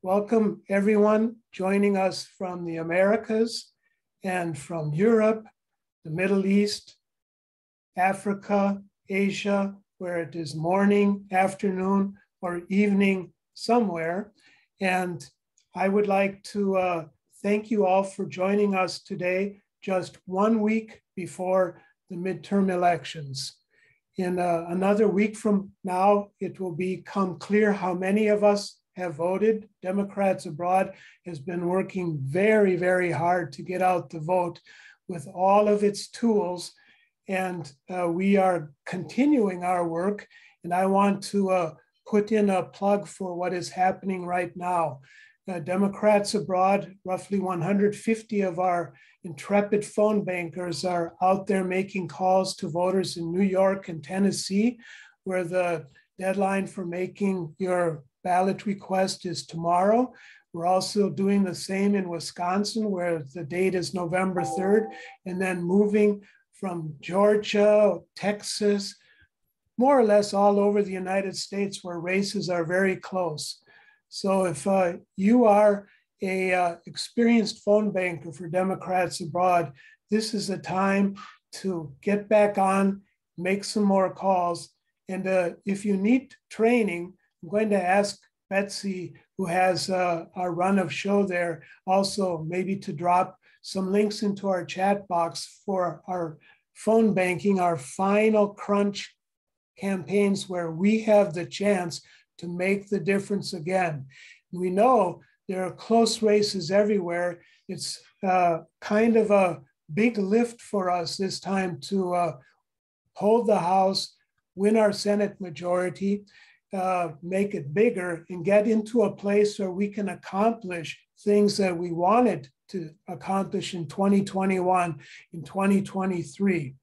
Welcome everyone joining us from the Americas and from Europe, the Middle East, Africa, Asia, where it is morning, afternoon, or evening somewhere. And I would like to thank you all for joining us today, just 1 week before the midterm elections. In another week from now, it will become clear how many of us have voted. Democrats Abroad has been working very, very hard to get out the vote with all of its tools. And we are continuing our work. And I want to put in a plug for what is happening right now. Democrats Abroad, roughly 150 of our intrepid phone bankers are out there making calls to voters in New York and Tennessee, where the deadline for making your ballot request is tomorrow. We're also doing the same in Wisconsin, where the date is November 3rd, and then moving from Georgia, Texas, more or less all over the United States where races are very close. So if you are a experienced phone banker for Democrats Abroad, this is a time to get back on, make some more calls. And if you need training, I'm going to ask Betsy, who has our run of show there, also maybe to drop some links into our chat box for our phone banking, our final crunch campaigns where we have the chance to make the difference again. We know there are close races everywhere. It's kind of a big lift for us this time to hold the House, win our Senate majority, make it bigger, and get into a place where we can accomplish things that we wanted to accomplish in 2021, in 2023.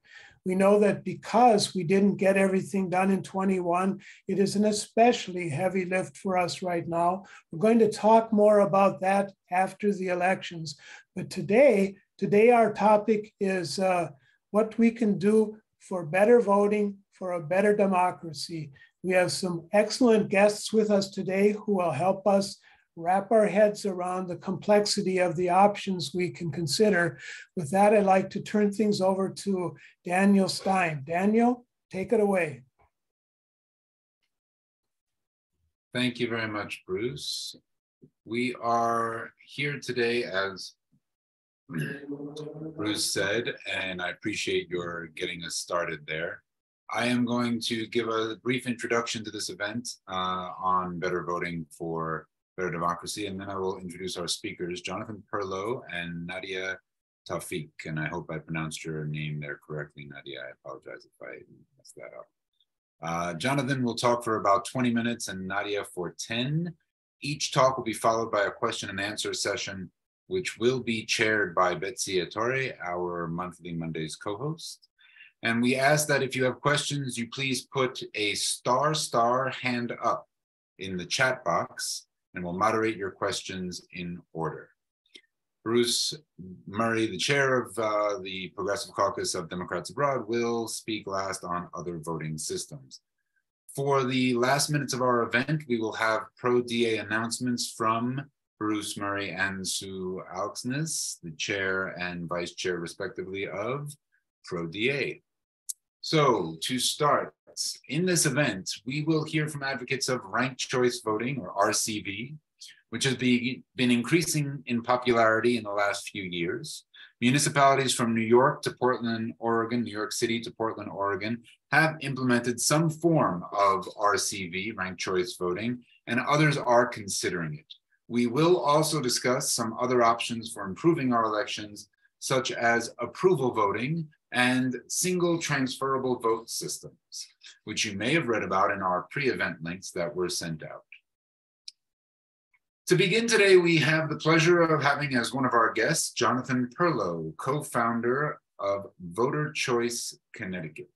We know that because we didn't get everything done in 21, it is an especially heavy lift for us right now. We're going to talk more about that after the elections. But today our topic is what we can do for better voting, for a better democracy. We have some excellent guests with us today who will help us wrap our heads around the complexity of the options we can consider. With that, I'd like to turn things over to Daniel Stein. Daniel, take it away. Thank you very much, Bruce. We are here today, as Bruce said, and I appreciate your getting us started there. I am going to give a brief introduction to this event on better voting for better democracy, and then I will introduce our speakers, Jonathan Perloe and Nadia Tawfiq, and I hope I pronounced your name there correctly, Nadia. I apologize if I messed that up. Jonathan will talk for about 20 minutes and Nadia for 10. Each talk will be followed by a question and answer session, which will be chaired by Betsy Ettore, our monthly Mondays co-host. And we ask that if you have questions, you please put a * hand up in the chat box, and we'll moderate your questions in order. Bruce Murray, the chair of the Progressive Caucus of Democrats Abroad, will speak last on other voting systems. For the last minutes of our event, we will have pro-DA announcements from Bruce Murray and Sue Alexnis, the chair and vice chair, respectively, of pro-DA. So to start, in this event, we will hear from advocates of ranked choice voting, or RCV, which has been increasing in popularity in the last few years. Municipalities from New York to Portland, Oregon, New York City to Portland, Oregon, have implemented some form of RCV, ranked choice voting, and others are considering it. We will also discuss some other options for improving our elections, such as approval voting and single transferable vote systems, which you may have read about in our pre-event links that were sent out. To begin today, we have the pleasure of having as one of our guests, Jonathan Perloe, co-founder of Voter Choice Connecticut.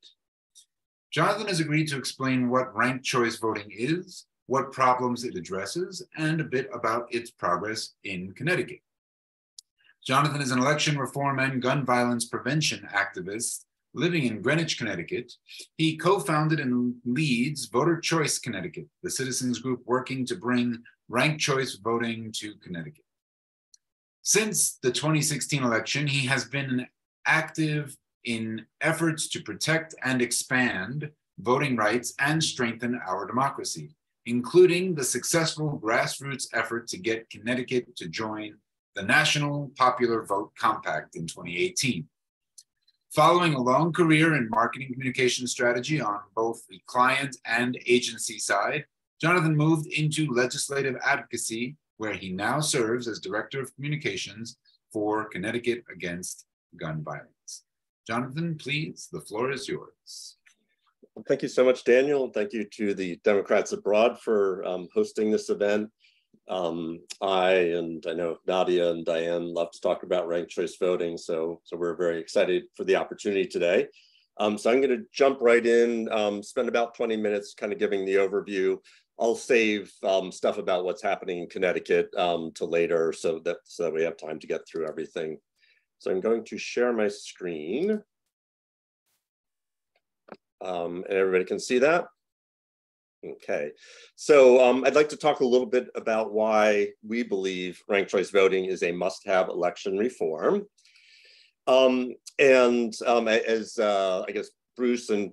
Jonathan has agreed to explain what ranked choice voting is, what problems it addresses, and a bit about its progress in Connecticut. Jonathan is an election reform and gun violence prevention activist living in Greenwich, Connecticut. He co-founded and leads Voter Choice Connecticut, the citizens group working to bring ranked choice voting to Connecticut. Since the 2016 election, he has been active in efforts to protect and expand voting rights and strengthen our democracy, including the successful grassroots effort to get Connecticut to join the National Popular Vote Compact in 2018. Following a long career in marketing communication strategy on both the client and agency side, Jonathan moved into legislative advocacy, where he now serves as Director of Communications for Connecticut Against Gun Violence. Jonathan, please, the floor is yours. Thank you so much, Daniel. Thank you to the Democrats abroad for hosting this event. I know Nadia and Diane love to talk about ranked choice voting, so we're very excited for the opportunity today. So I'm going to jump right in, spend about 20 minutes kind of giving the overview. I'll save stuff about what's happening in Connecticut to later so that we have time to get through everything. So I'm going to share my screen. And everybody can see that? Okay, so I'd like to talk a little bit about why we believe ranked choice voting is a must-have election reform. As I guess Bruce and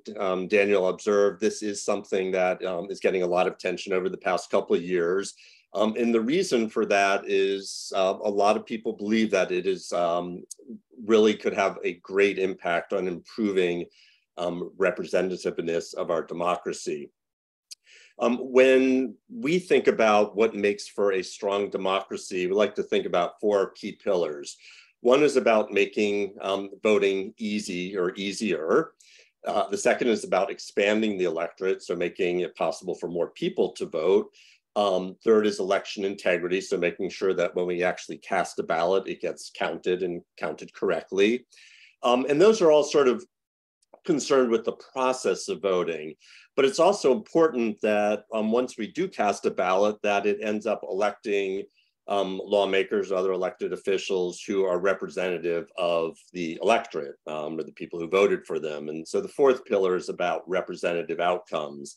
Daniel observed, this is something that is getting a lot of attention over the past couple of years. And the reason for that is a lot of people believe that it is really could have a great impact on improving representativeness of our democracy. When we think about what makes for a strong democracy, we like to think about 4 key pillars. One is about making voting easy or easier. The second is about expanding the electorate, so making it possible for more people to vote. Third is election integrity, so making sure that when we actually cast a ballot, it gets counted and counted correctly. And those are all sort of concerned with the process of voting. But it's also important that once we do cast a ballot, that it ends up electing lawmakers, other elected officials who are representative of the electorate or the people who voted for them. And so the 4th pillar is about representative outcomes.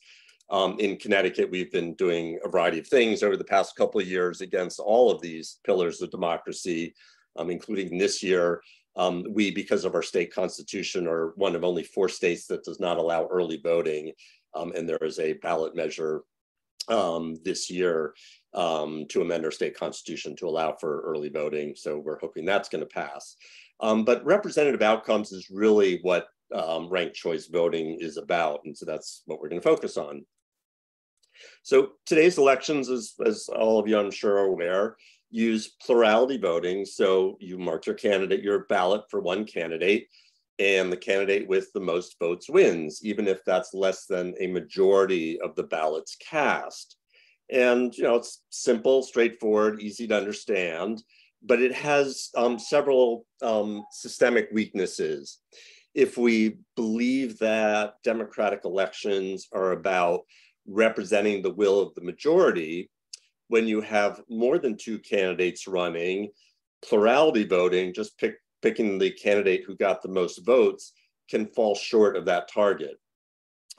In Connecticut, we've been doing a variety of things over the past couple of years against all of these pillars of democracy, including this year. We, because of our state constitution, are one of only 4 states that does not allow early voting. And there is a ballot measure this year to amend our state constitution to allow for early voting. So we're hoping that's going to pass. But representative outcomes is really what ranked choice voting is about. And so that's what we're going to focus on. So today's elections, as all of you I'm sure are aware, use plurality voting. So you mark your candidate, your ballot for one candidate, and the candidate with the most votes wins, even if that's less than a majority of the ballots cast. And it's simple, straightforward, easy to understand, but it has several systemic weaknesses. If we believe that democratic elections are about representing the will of the majority, when you have more than 2 candidates running, plurality voting, just picking the candidate who got the most votes, can fall short of that target.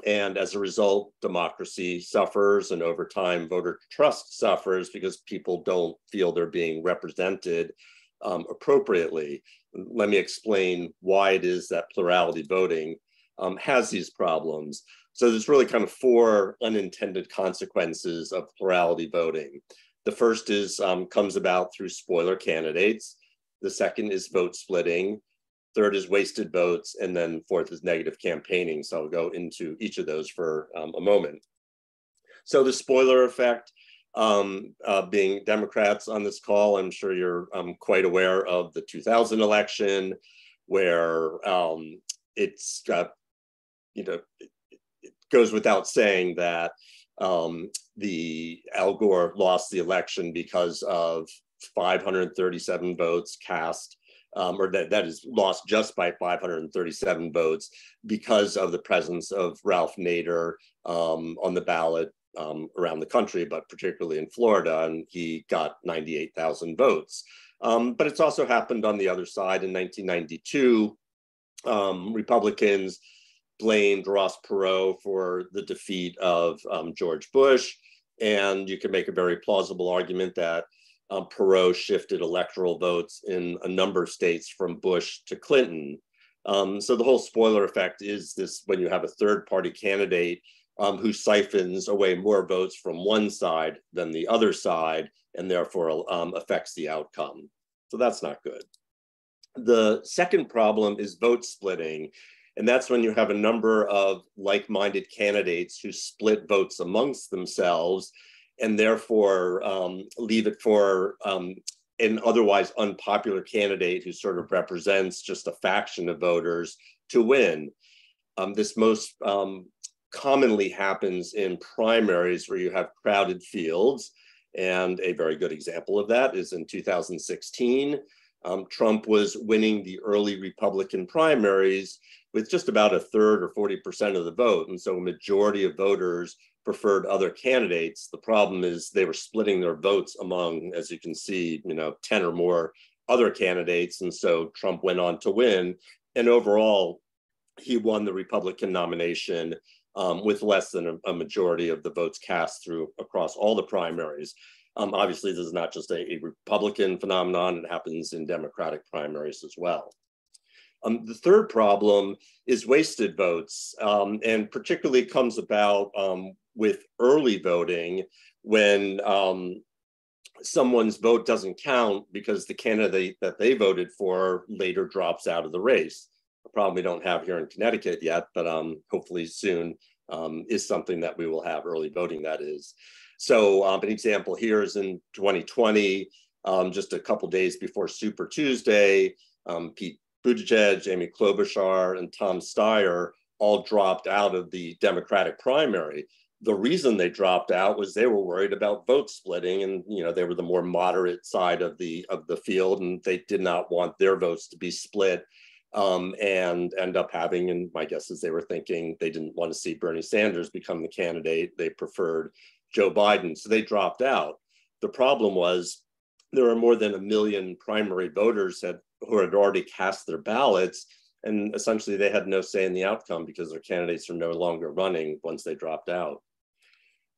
And as a result, democracy suffers, and over time, voter trust suffers because people don't feel they're being represented appropriately. Let me explain why it is that plurality voting has these problems. So there's really kind of 4 unintended consequences of plurality voting. The first is comes about through spoiler candidates. The second is vote splitting. Third is wasted votes. And then 4th is negative campaigning. So I'll go into each of those for a moment. So the spoiler effect, being Democrats on this call, I'm sure you're quite aware of the 2000 election, where it's got, it goes without saying that the Al Gore lost the election because of 537 votes cast, or that is lost just by 537 votes because of the presence of Ralph Nader on the ballot around the country, but particularly in Florida, and he got 98,000 votes. But it's also happened on the other side in 1992. Republicans blamed Ross Perot for the defeat of George Bush. And you can make a very plausible argument that Perloe shifted electoral votes in a number of states from Bush to Clinton. So the whole spoiler effect is this: when you have a third party candidate who siphons away more votes from one side than the other side, and therefore affects the outcome. So that's not good. The second problem is vote splitting. And that's when you have a number of like-minded candidates who split votes amongst themselves and therefore leave it for an otherwise unpopular candidate who sort of represents just a faction of voters to win. This most commonly happens in primaries where you have crowded fields. And a very good example of that is in 2016. Trump was winning the early Republican primaries with just about a third or 40% of the vote. And so a majority of voters preferred other candidates. The problem is they were splitting their votes among, as you can see, 10 or more other candidates. And so Trump went on to win. And overall, he won the Republican nomination with less than a majority of the votes cast across all the primaries. Obviously, this is not just a Republican phenomenon. It happens in Democratic primaries as well. The third problem is wasted votes, and particularly comes about with early voting when someone's vote doesn't count because the candidate that they voted for later drops out of the race. A problem we don't have here in Connecticut yet, but hopefully soon is something that we will have, early voting, that is. So an example here is in 2020, just a couple days before Super Tuesday, Pete Buttigieg, Amy Klobuchar, and Tom Steyer all dropped out of the Democratic primary. The reason they dropped out was they were worried about vote splitting, and they were the more moderate side of the field, and they did not want their votes to be split and end up having, and my guess is they were thinking they didn't want to see Bernie Sanders become the candidate. They preferred Joe Biden, so they dropped out. The problem was there were more than 1 million primary voters who had already cast their ballots, and essentially they had no say in the outcome because their candidates are no longer running once they dropped out.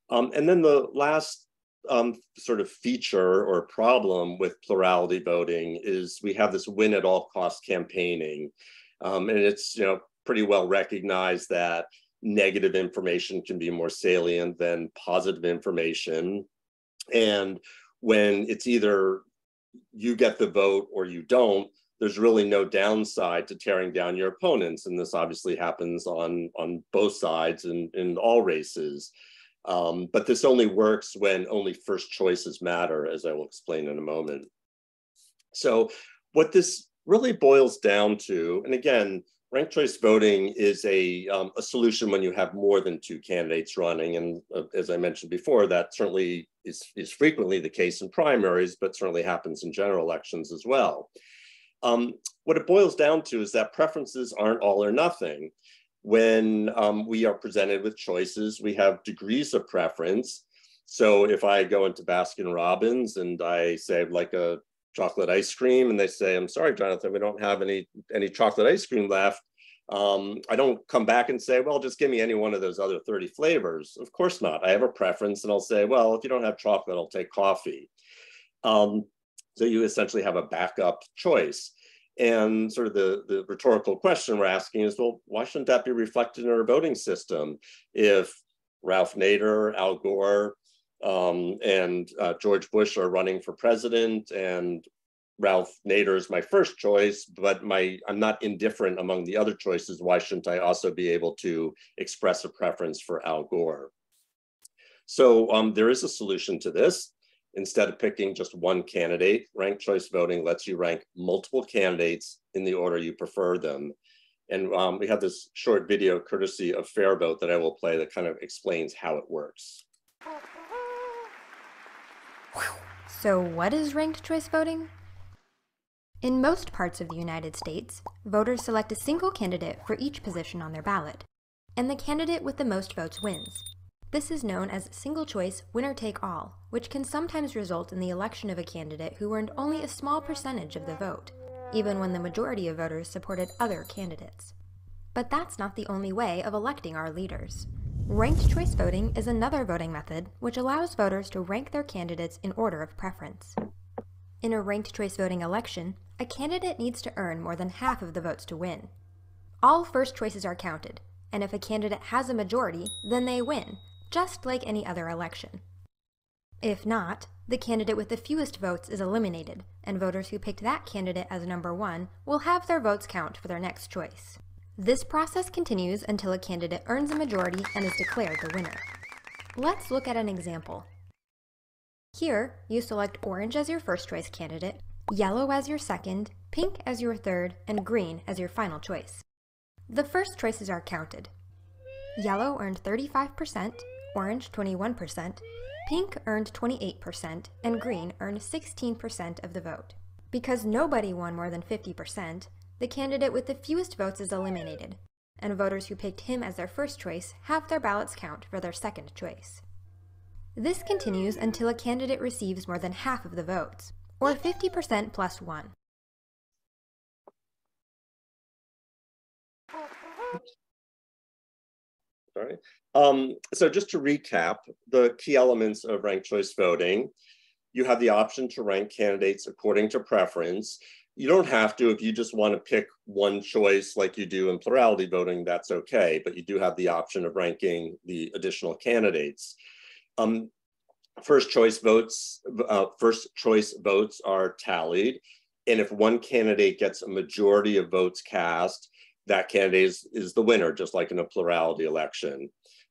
And then the last sort of feature or problem with plurality voting is we have this win at all cost campaigning. And it's pretty well recognized that negative information can be more salient than positive information. And when it's either you get the vote or you don't, there's really no downside to tearing down your opponents. And this obviously happens on both sides in all races. But this only works when only first choices matter, as I will explain in a moment. So what this really boils down to, and again, ranked choice voting is a solution when you have more than 2 candidates running. And as I mentioned before, that certainly is frequently the case in primaries, but certainly happens in general elections as well. What it boils down to is that preferences aren't all or nothing. When we are presented with choices, we have degrees of preference. So if I go into Baskin Robbins and I say I'd like a chocolate ice cream, and they say, I'm sorry, Jonathan, we don't have any chocolate ice cream left. I don't come back and say, well, just give me any one of those other 30 flavors. Of course not. I have a preference, and I'll say, well, if you don't have chocolate, I'll take coffee. So you essentially have a backup choice. And sort of the rhetorical question we're asking is, well, why shouldn't that be reflected in our voting system? If Ralph Nader, Al Gore, and George Bush are running for president, and Ralph Nader is my first choice, but I'm not indifferent among the other choices, why shouldn't I also be able to express a preference for Al Gore? So there is a solution to this. Instead of picking just one candidate, ranked choice voting lets you rank multiple candidates in the order you prefer them. And we have this short video courtesy of FairVote that I will play that kind of explains how it works. So what is ranked choice voting? In most parts of the United States, voters select a single candidate for each position on their ballot, and the candidate with the most votes wins. This is known as single-choice winner-take-all, which can sometimes result in the election of a candidate who earned only a small percentage of the vote, even when the majority of voters supported other candidates. But that's not the only way of electing our leaders. Ranked choice voting is another voting method which allows voters to rank their candidates in order of preference. In a ranked choice voting election, a candidate needs to earn more than half of the votes to win. All first choices are counted, and if a candidate has a majority, then they win, just like any other election. If not, the candidate with the fewest votes is eliminated, and voters who picked that candidate as number one will have their votes count for their next choice. This process continues until a candidate earns a majority and is declared the winner. Let's look at an example. Here, you select orange as your first choice candidate, yellow as your second, pink as your third, and green as your final choice. The first choices are counted. Yellow earned 35%, orange 21%, pink earned 28%, and green earned 16% of the vote. Because nobody won more than 50%, the candidate with the fewest votes is eliminated, and voters who picked him as their first choice have their ballots count for their second choice. This continues until a candidate receives more than half of the votes, or 50% plus 1. Sorry. So just to recap, the key elements of ranked choice voting: you have the option to rank candidates according to preference. You don't have to. If you just want to pick one choice like you do in plurality voting, that's okay, but you do have the option of ranking the additional candidates. First choice votes are tallied, and if one candidate gets a majority of votes cast, that candidate is the winner, just like in a plurality election.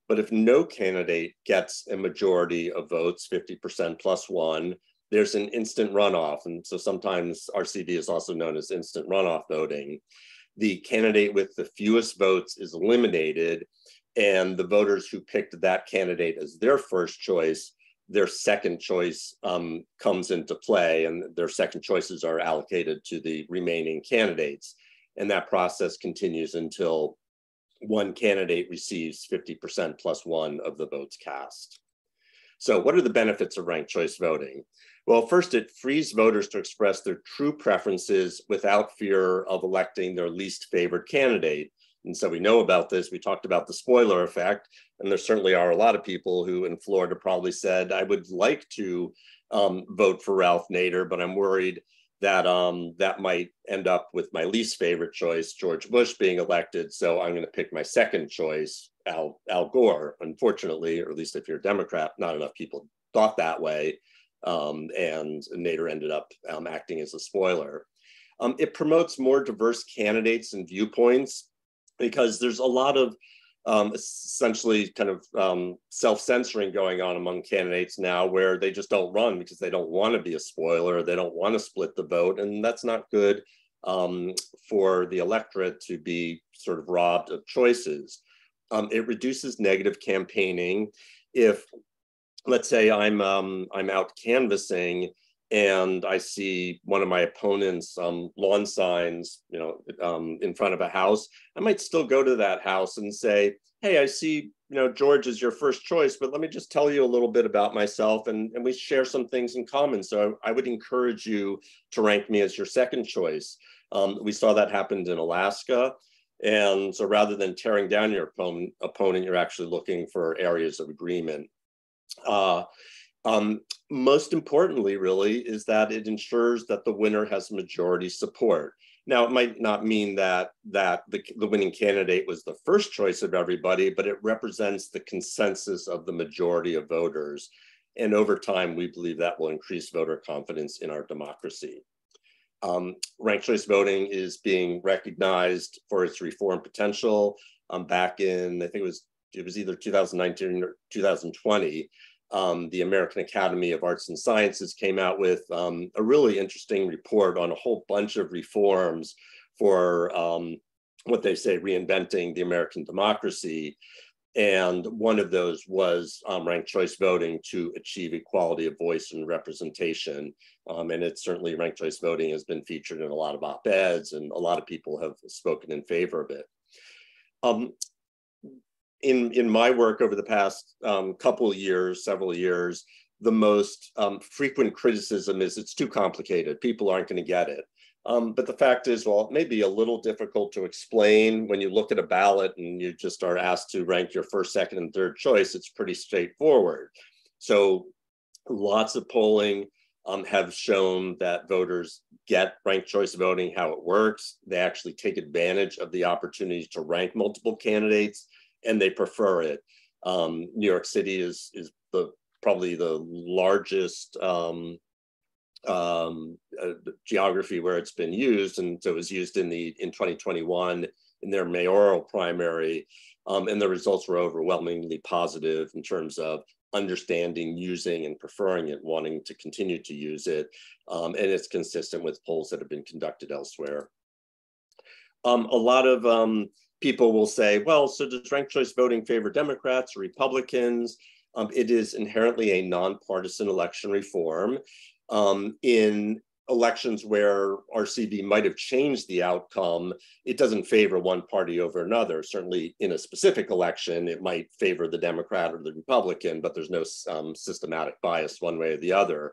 But if no candidate gets a majority of votes, 50% plus 1, there's an instant runoff. And so sometimes RCV is also known as instant runoff voting. The candidate with the fewest votes is eliminated, and the voters who picked that candidate as their first choice, their second choice comes into play, and their second choices are allocated to the remaining candidates. And that process continues until one candidate receives 50% plus 1 of the votes cast. So what are the benefits of ranked choice voting? Well, first, it frees voters to express their true preferences without fear of electing their least favored candidate. And so we know about this. We talked about the spoiler effect, and there certainly are a lot of people who in Florida probably said, I would like to vote for Ralph Nader, but I'm worried that that might end up with my least favorite choice, George Bush, being elected. So I'm going to pick my second choice, Al Gore. Unfortunately, or at least if you're a Democrat, not enough people thought that way. And Nader ended up acting as a spoiler. It promotes more diverse candidates and viewpoints, because there's a lot of essentially kind of self-censoring going on among candidates now, where they just don't run because they don't want to be a spoiler, they don't want to split the vote, and that's not good for the electorate to be sort of robbed of choices. It reduces negative campaigning. If, let's say, I'm out canvassing and I see one of my opponent's lawn signs, in front of a house, I might still go to that house and say, hey, I see, George is your first choice, but let me just tell you a little bit about myself, and we share some things in common. So I would encourage you to rank me as your second choice. We saw that happened in Alaska. And so rather than tearing down your opponent, you're actually looking for areas of agreement. Most importantly, really, is that it ensures that the winner has majority support. Now, it might not mean that the winning candidate was the first choice of everybody, but it represents the consensus of the majority of voters. And over time, we believe that will increase voter confidence in our democracy. Ranked choice voting is being recognized for its reform potential. Back in, I think it was either 2019 or 2020, the American Academy of Arts and Sciences came out with a really interesting report on a whole bunch of reforms for what they say reinventing the American democracy. And one of those was ranked choice voting to achieve equality of voice and representation. And it's certainly, ranked choice voting has been featured in a lot of op-eds, and a lot of people have spoken in favor of it. In my work over the past several years, the most frequent criticism is it's too complicated. People aren't going to get it. But the fact is, well, it may be a little difficult to explain when you look at a ballot and you just are asked to rank your first, second, and third choice. It's pretty straightforward. So lots of polling have shown that voters get ranked choice voting, how it works. They actually take advantage of the opportunity to rank multiple candidates, and they prefer it. New York City is probably the largest geography where it's been used, and so it was used in 2021 in their mayoral primary, and the results were overwhelmingly positive in terms of understanding, using, and preferring it, wanting to continue to use it, and it's consistent with polls that have been conducted elsewhere. A lot of people will say, well, so does ranked choice voting favor Democrats or Republicans? It is inherently a nonpartisan election reform. In elections where RCV might have changed the outcome, it doesn't favor one party over another. Certainly in a specific election, it might favor the Democrat or the Republican, but there's no systematic bias one way or the other.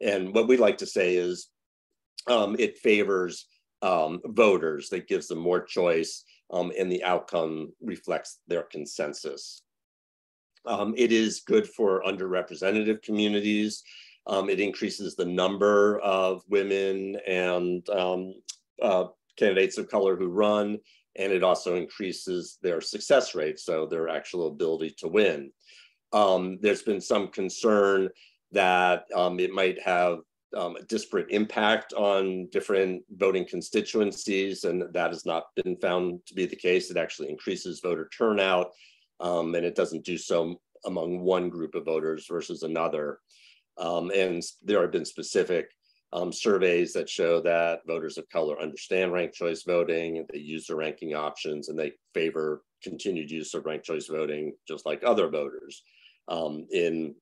And what we like to say is it favors voters, that gives them more choice, and the outcome reflects their consensus. It is good for underrepresented communities. It increases the number of women and candidates of color who run, and it also increases their success rate, so their actual ability to win. There's been some concern that it might have a disparate impact on different voting constituencies, and that has not been found to be the case. It actually increases voter turnout, and it doesn't do so among one group of voters versus another. And there have been specific surveys that show that voters of color understand ranked choice voting, they use the ranking options, and they favor continued use of ranked choice voting, just like other voters. In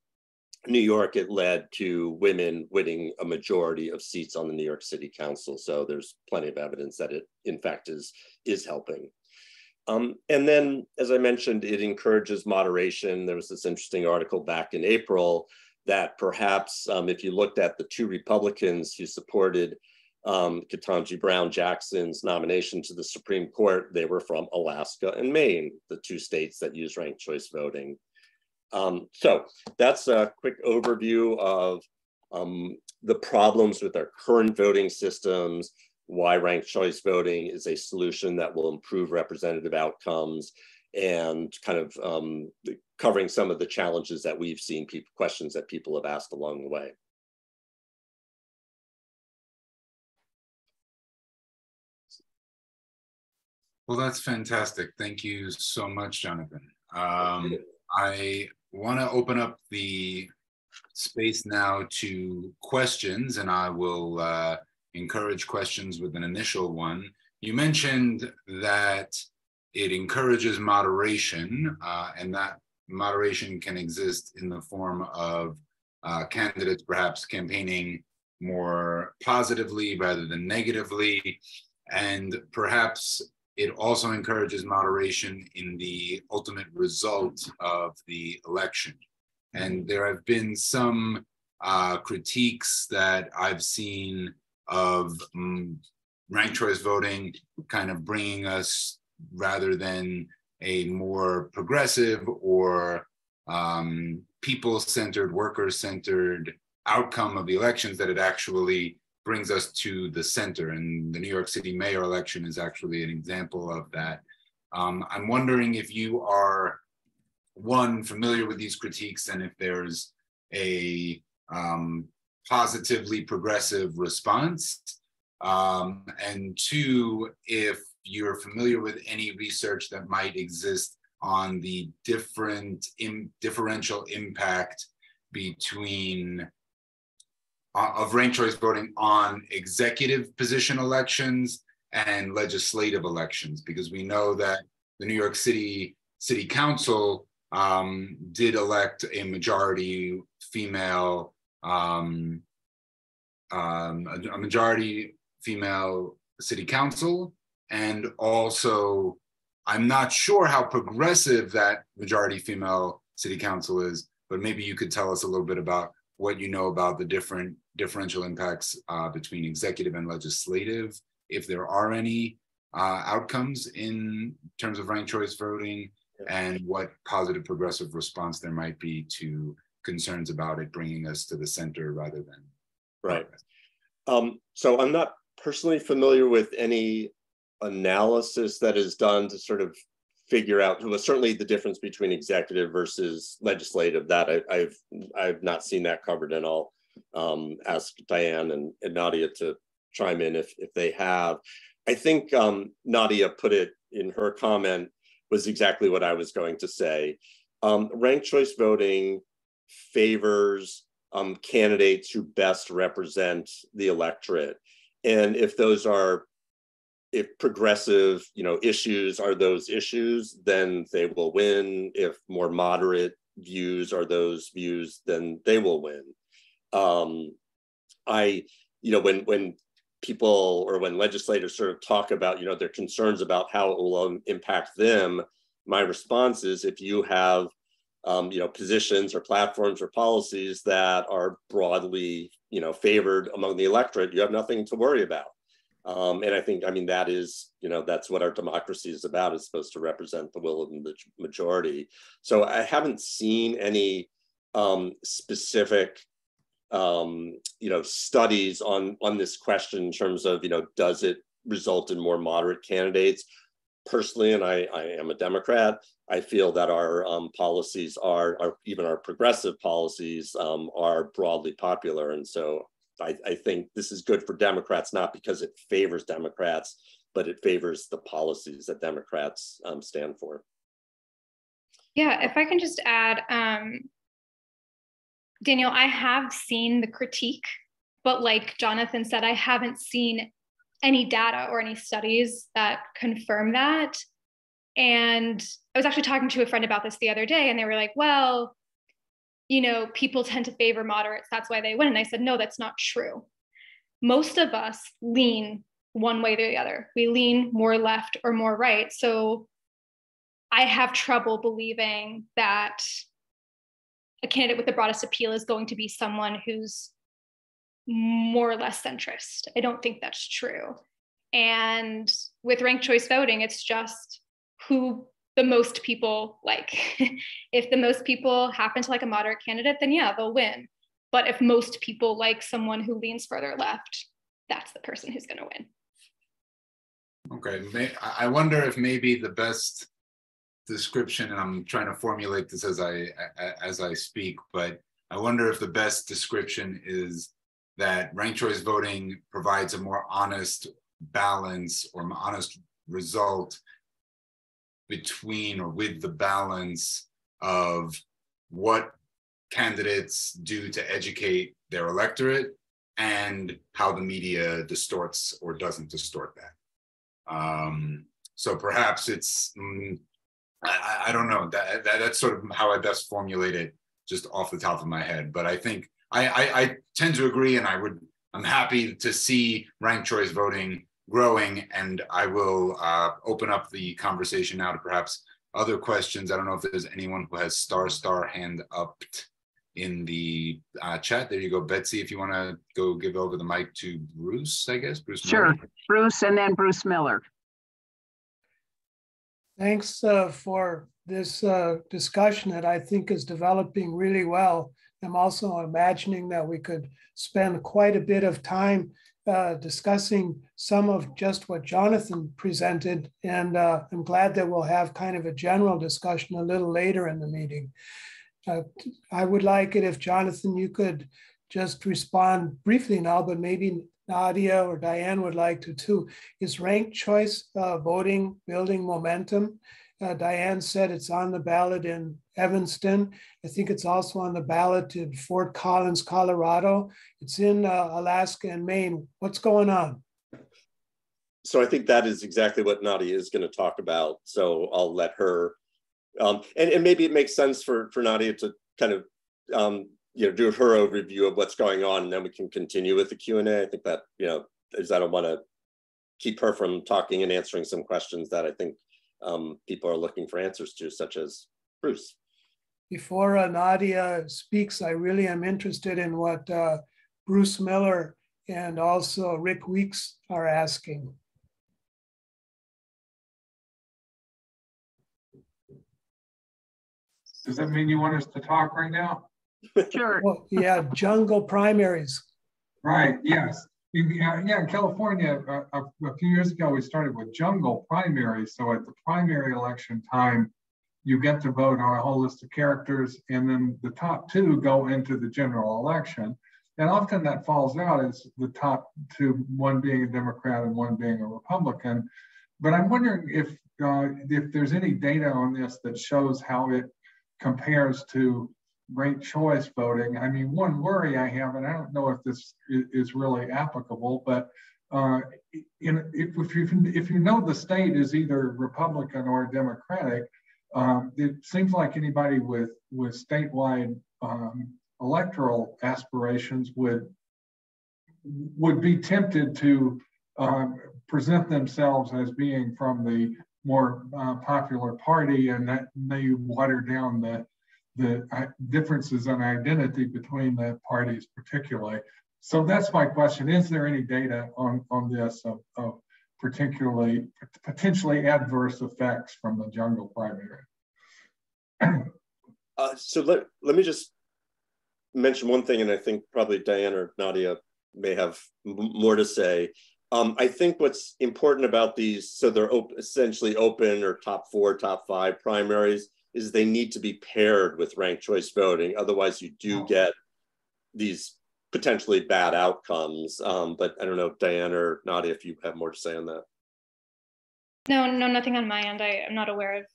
New York, it led to women winning a majority of seats on the New York City Council. So there's plenty of evidence that it, in fact, is helping. And then, as I mentioned, it encourages moderation. There was this interesting article back in April that perhaps if you looked at the two Republicans who supported Ketanji Brown Jackson's nomination to the Supreme Court, they were from Alaska and Maine, the two states that use ranked choice voting. So that's a quick overview of the problems with our current voting systems, why ranked choice voting is a solution that will improve representative outcomes, and kind of covering some of the challenges that we've seen, questions that people have asked along the way. Well, that's fantastic. Thank you so much, Jonathan. I want to open up the space now to questions, and I will encourage questions with an initial one. You mentioned that it encourages moderation, and that moderation can exist in the form of candidates perhaps campaigning more positively rather than negatively, and perhaps it also encourages moderation in the ultimate result of the election. And there have been some critiques that I've seen of ranked choice voting kind of bringing us, rather than a more progressive or people-centered, worker-centered outcome of the elections, that it actually brings us to the center. And the New York City mayor election is actually an example of that. I'm wondering if you are, one, familiar with these critiques, and if there's a positively progressive response, and two, if you're familiar with any research that might exist on the differential impact between of ranked choice voting on executive position elections and legislative elections, because we know that the New York City Council did elect a majority female city council, and also I'm not sure how progressive that majority female city council is, but maybe you could tell us a little bit about what you know about the differential impacts between executive and legislative, if there are any outcomes in terms of ranked choice voting, and what positive progressive response there might be to concerns about it bringing us to the center rather than right. So I'm not personally familiar with any analysis that is done to sort of figure out, well, certainly the difference between executive versus legislative, that I've not seen that covered, and I'll ask Diane and Nadia to chime in if they have. I think Nadia put it in her comment was exactly what I was going to say. Ranked choice voting favors candidates who best represent the electorate. And if those are, if progressive, issues are those issues, then they will win. If more moderate views are those views, then they will win. When people, or when legislators sort of talk about, their concerns about how it will impact them, my response is, if you have, positions or platforms or policies that are broadly, favored among the electorate, you have nothing to worry about. And I think, that is, that's what our democracy is about. It's supposed to represent the will of the majority. So I haven't seen any specific studies on this question in terms of, does it result in more moderate candidates? Personally, and I am a Democrat, I feel that our policies are even our progressive policies are broadly popular. And so I think this is good for Democrats, not because it favors Democrats, but it favors the policies that Democrats stand for. Yeah, if I can just add, Daniel, I have seen the critique, but like Jonathan said, I haven't seen any data or any studies that confirm that. And I was actually talking to a friend about this the other day, and they were like, well, people tend to favor moderates, that's why they win. And I said, no, that's not true. Most of us lean one way or the other. We lean more left or more right. So I have trouble believing that a candidate with the broadest appeal is going to be someone who's more or less centrist. I don't think that's true. And with ranked choice voting, it's just who the most people like. If the most people happen to like a moderate candidate, then yeah, they'll win. But if most people like someone who leans further left, that's the person who's going to win. Okay, I wonder if maybe the best description, and I'm trying to formulate this as I speak, but I wonder if the best description is that ranked choice voting provides a more honest balance or honest result between or with the balance of what candidates do to educate their electorate and how the media distorts or doesn't distort that. So perhaps it's, I don't know, that's sort of how I best formulate it just off the top of my head. But I think I tend to agree, and I'm happy to see ranked choice voting growing, and I will open up the conversation now to perhaps other questions. I don't know if there's anyone who has star hand up in the chat. There you go, Betsy, if you want to go give over the mic to Bruce, I guess. Bruce Sure, Miller. Bruce and then Bruce Miller. Thanks for this discussion that I think is developing really well. I'm also imagining that we could spend quite a bit of time discussing some of just what Jonathan presented. And I'm glad that we'll have kind of a general discussion a little later in the meeting. I would like it if, Jonathan, you could just respond briefly now, but maybe Nadia or Diane would like to too. Is ranked choice voting building momentum? Diane said it's on the ballot in Evanston. I think it's also on the ballot in Fort Collins, Colorado. It's in Alaska and Maine. What's going on? So I think that is exactly what Nadia is going to talk about. So I'll let her, and maybe it makes sense for Nadia to kind of do her overview of what's going on, and then we can continue with the Q&A. I think that, is I don't want to keep her from talking and answering some questions that I think people are looking for answers to, such as Bruce. before Nadia speaks, I really am interested in what Bruce Miller and also Rick Weeks are asking. Does that mean you want us to talk right now? Sure. Well, yeah, jungle primaries. Right, yes. Yeah, in California, a few years ago, we started with jungle primaries. So at the primary election time, you get to vote on a whole list of characters, and then the top two go into the general election. And often that falls out as the top two, one being a Democrat and one being a Republican. But I'm wondering if there's any data on this that shows how it compares to ranked choice voting. I mean, one worry I have, and I don't know if this is really applicable, but if you know the state is either Republican or Democratic, it seems like anybody with statewide electoral aspirations would be tempted to present themselves as being from the more popular party, and that may water down the differences in identity between the parties particularly. So that's my question. Is there any data on this of particularly potentially adverse effects from the jungle primary? So let me just mention one thing, and I think probably Diane or Nadia may have more to say. I think what's important about these, so they're essentially open or top 4, top 5 primaries, is they need to be paired with ranked choice voting. Otherwise, you do get these potentially bad outcomes. But I don't know, Diane or Nadia, if you have more to say on that. No, nothing on my end. I'm not aware of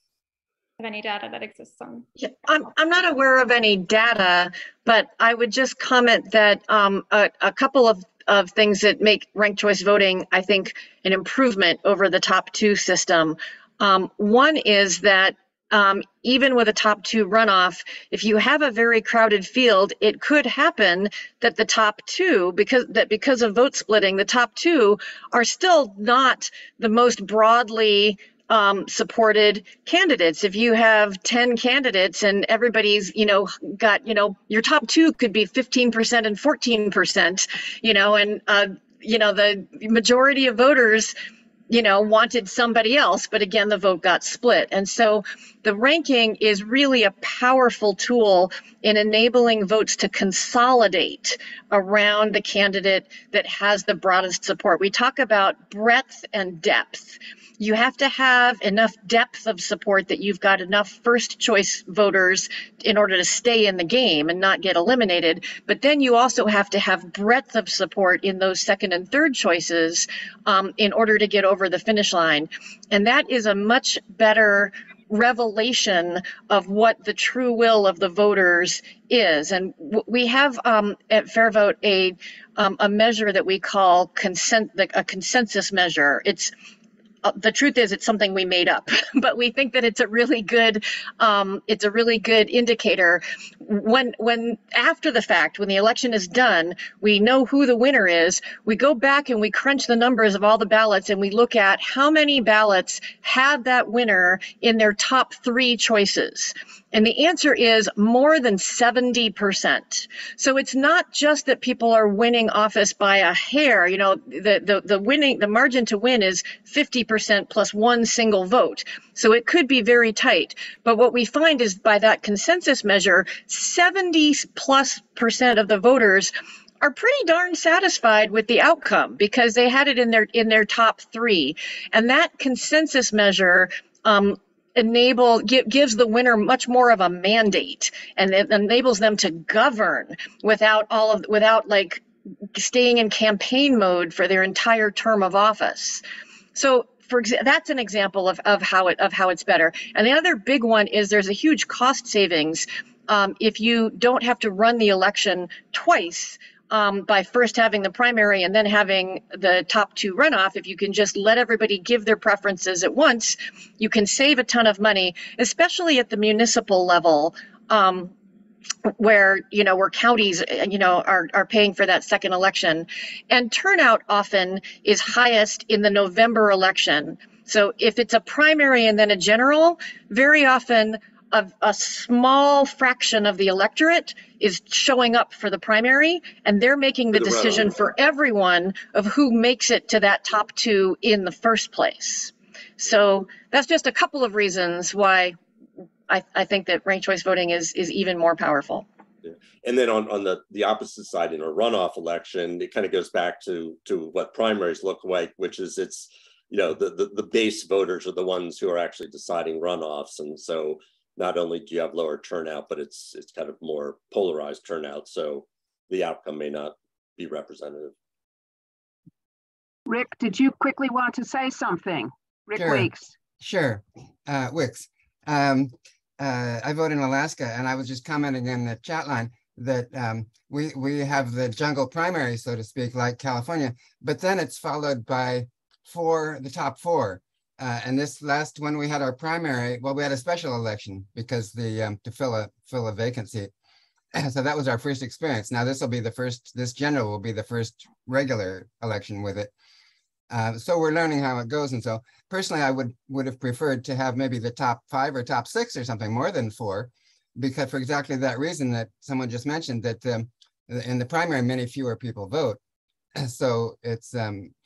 any data that exists on. Yeah, I'm not aware of any data, but I would just comment that a couple of things that make ranked choice voting, I think, an improvement over the top 2 system. One is that even with a top 2 runoff, if you have a very crowded field, it could happen that the top 2, because of vote splitting, the top 2 are still not the most broadly supported candidates. If you have 10 candidates and everybody's, got, your top 2 could be 15% and 14%, and, the majority of voters wanted somebody else, but again, the vote got split. And so the ranking is really a powerful tool in enabling votes to consolidate around the candidate that has the broadest support. We talk about breadth and depth. You have to have enough depth of support that you've got enough first choice voters in order to stay in the game and not get eliminated. But then you also have to have breadth of support in those second and third choices in order to get over the finish line. And that is a much better revelation of what the true will of the voters is. And we have at FairVote a measure that we call a consensus measure. The truth is, it's something we made up, but we think that it's a really good indicator. When after the fact, when the election is done, we know who the winner is. We go back and we crunch the numbers of all the ballots, and we look at how many ballots had that winner in their top 3 choices. And the answer is more than 70%. So it's not just that people are winning office by a hair. The margin to win is 50% plus one single vote. So it could be very tight. But what we find is by that consensus measure, 70+% of the voters are pretty darn satisfied with the outcome because they had it in their top 3. And that consensus measure gives the winner much more of a mandate, and it enables them to govern without staying in campaign mode for their entire term of office. So that's an example of how it's better. And the other big one is there's a huge cost savings if you don't have to run the election twice. By first having the primary and then having the top 2 runoff. If you can just let everybody give their preferences at once, you can save a ton of money, especially at the municipal level, where counties are paying for that second election. And turnout often is highest in the November election. So if it's a primary and then a general, very often a small fraction of the electorate is showing up for the primary, and they're making the decision for everyone of who makes it to that top two in the first place. So that's just a couple of reasons why I think that ranked choice voting is even more powerful. Yeah. And then on the opposite side, in a runoff election, it kind of goes back to what primaries look like, which is it's, you know, the base voters are the ones who are actually deciding runoffs. And so not only do you have lower turnout, but it's kind of more polarized turnout. So the outcome may not be representative. Rick, did you quickly want to say something? Rick Sure. Weeks. Sure. Wicks. I vote in Alaska, and I was just commenting in the chat line that we have the jungle primary, so to speak, like California, but then it's followed by the top four. And this last one we had our primary, well, we had a special election because to fill a vacancy. So that was our first experience. Now this general will be the first regular election with it. So we're learning how it goes. And so personally, I would have preferred to have maybe the top 5 or top 6 or something more than 4, because for exactly that reason that someone just mentioned, that in the primary, many fewer people vote. So it's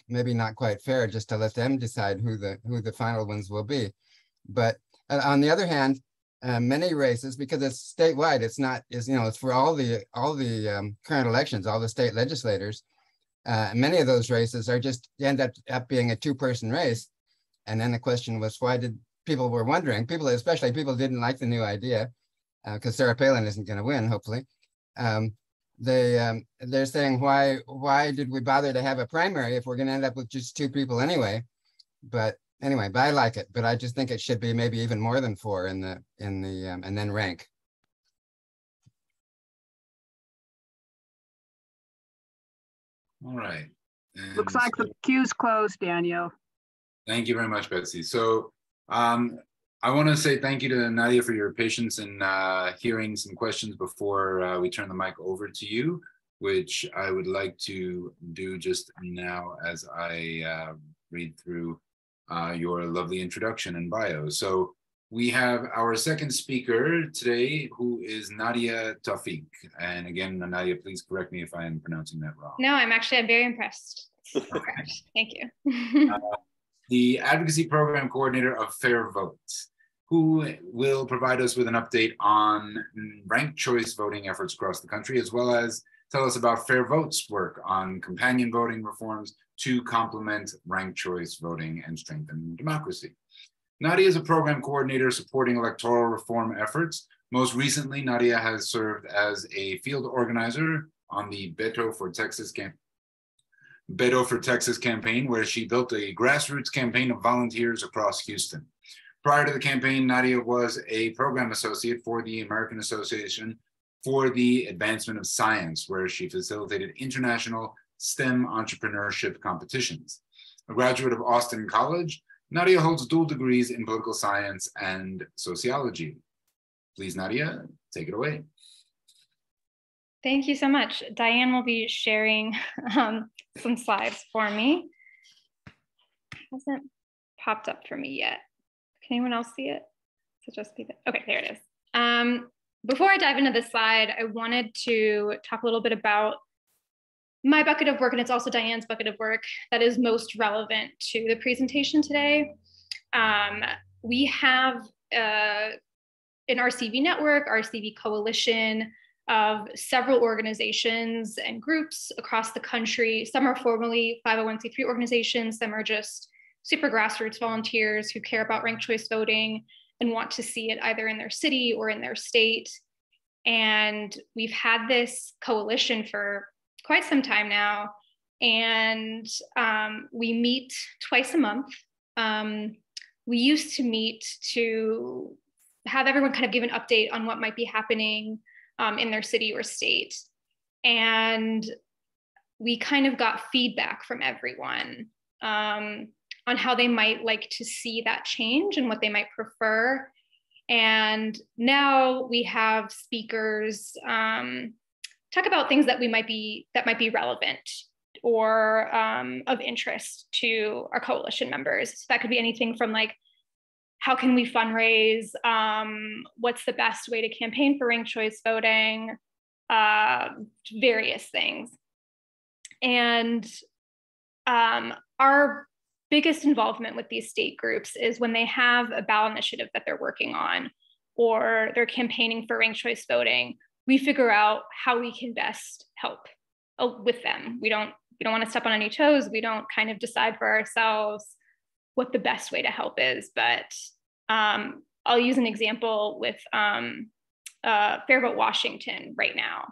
maybe not quite fair just to let them decide who the final ones will be. But on the other hand, many races, because it's statewide, it's for all the current elections, all the state legislators. Many of those races end up being a 2-person race. And then the question was, people were wondering, especially people didn't like the new idea, because Sarah Palin isn't going to win, hopefully. They're saying, why did we bother to have a primary if we're going to end up with just 2 people anyway? But anyway, I like it, but I just think it should be maybe even more than 4 and then rank. All right. And Looks like the queue's closed, Daniel. Thank you very much, Betsy. So I want to say thank you to Nadia for your patience in hearing some questions before we turn the mic over to you, which I would like to do just now as I read through your lovely introduction and bio. So we have our second speaker today, who is Nadia Tawfiq. And again, Nadia, please correct me if I am pronouncing that wrong. No, I'm very impressed. Correct. Thank you. The Advocacy Program Coordinator of FairVote, who will provide us with an update on ranked choice voting efforts across the country, as well as tell us about FairVote's work on companion voting reforms to complement ranked choice voting and strengthen democracy. Nadia is a program coordinator supporting electoral reform efforts. Most recently, Nadia has served as a field organizer on the Beto for Texas campaign, where she built a grassroots campaign of volunteers across Houston. Prior to the campaign, Nadia was a program associate for the American Association for the Advancement of Science, where she facilitated international STEM entrepreneurship competitions. A graduate of Austin College, Nadia holds dual degrees in political science and sociology. Please, Nadia, take it away. Thank you so much. Diane will be sharing some slides for me. It hasn't popped up for me yet. Can anyone else see it? So just be okay, there it is. Before I dive into this slide, I wanted to talk a little bit about my bucket of work, and it's also Diane's bucket of work that is most relevant to the presentation today. We have an RCV network, RCV coalition of several organizations and groups across the country. Some are formally 501c3 organizations, some are just super grassroots volunteers who care about ranked choice voting and want to see it either in their city or in their state. And we've had this coalition for quite some time now, and we meet twice a month. We used to meet to have everyone kind of give an update on what might be happening in their city or state. And we kind of got feedback from everyone on how they might like to see that change and what they might prefer. And now we have speakers talk about things that might be relevant or of interest to our coalition members. So that could be anything from like how can we fundraise? What's the best way to campaign for ranked choice voting? Various things. And our biggest involvement with these state groups is when they have a ballot initiative that they're working on, or they're campaigning for ranked choice voting, we figure out how we can best help with them. We don't want to step on any toes. We don't kind of decide for ourselves what the best way to help is. But I'll use an example with FairVote Washington right now.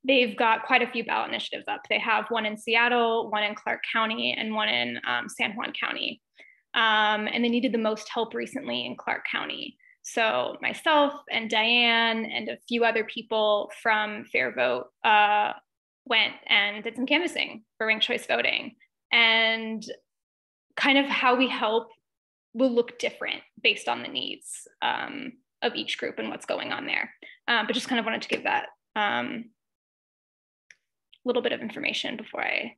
They've got quite a few ballot initiatives up. They have one in Seattle, one in Clark County, and one in San Juan County. And they needed the most help recently in Clark County. So myself and Diane and a few other people from FairVote went and did some canvassing for ranked choice voting. And kind of how we help will look different based on the needs of each group and what's going on there. But just kind of wanted to give that little bit of information before I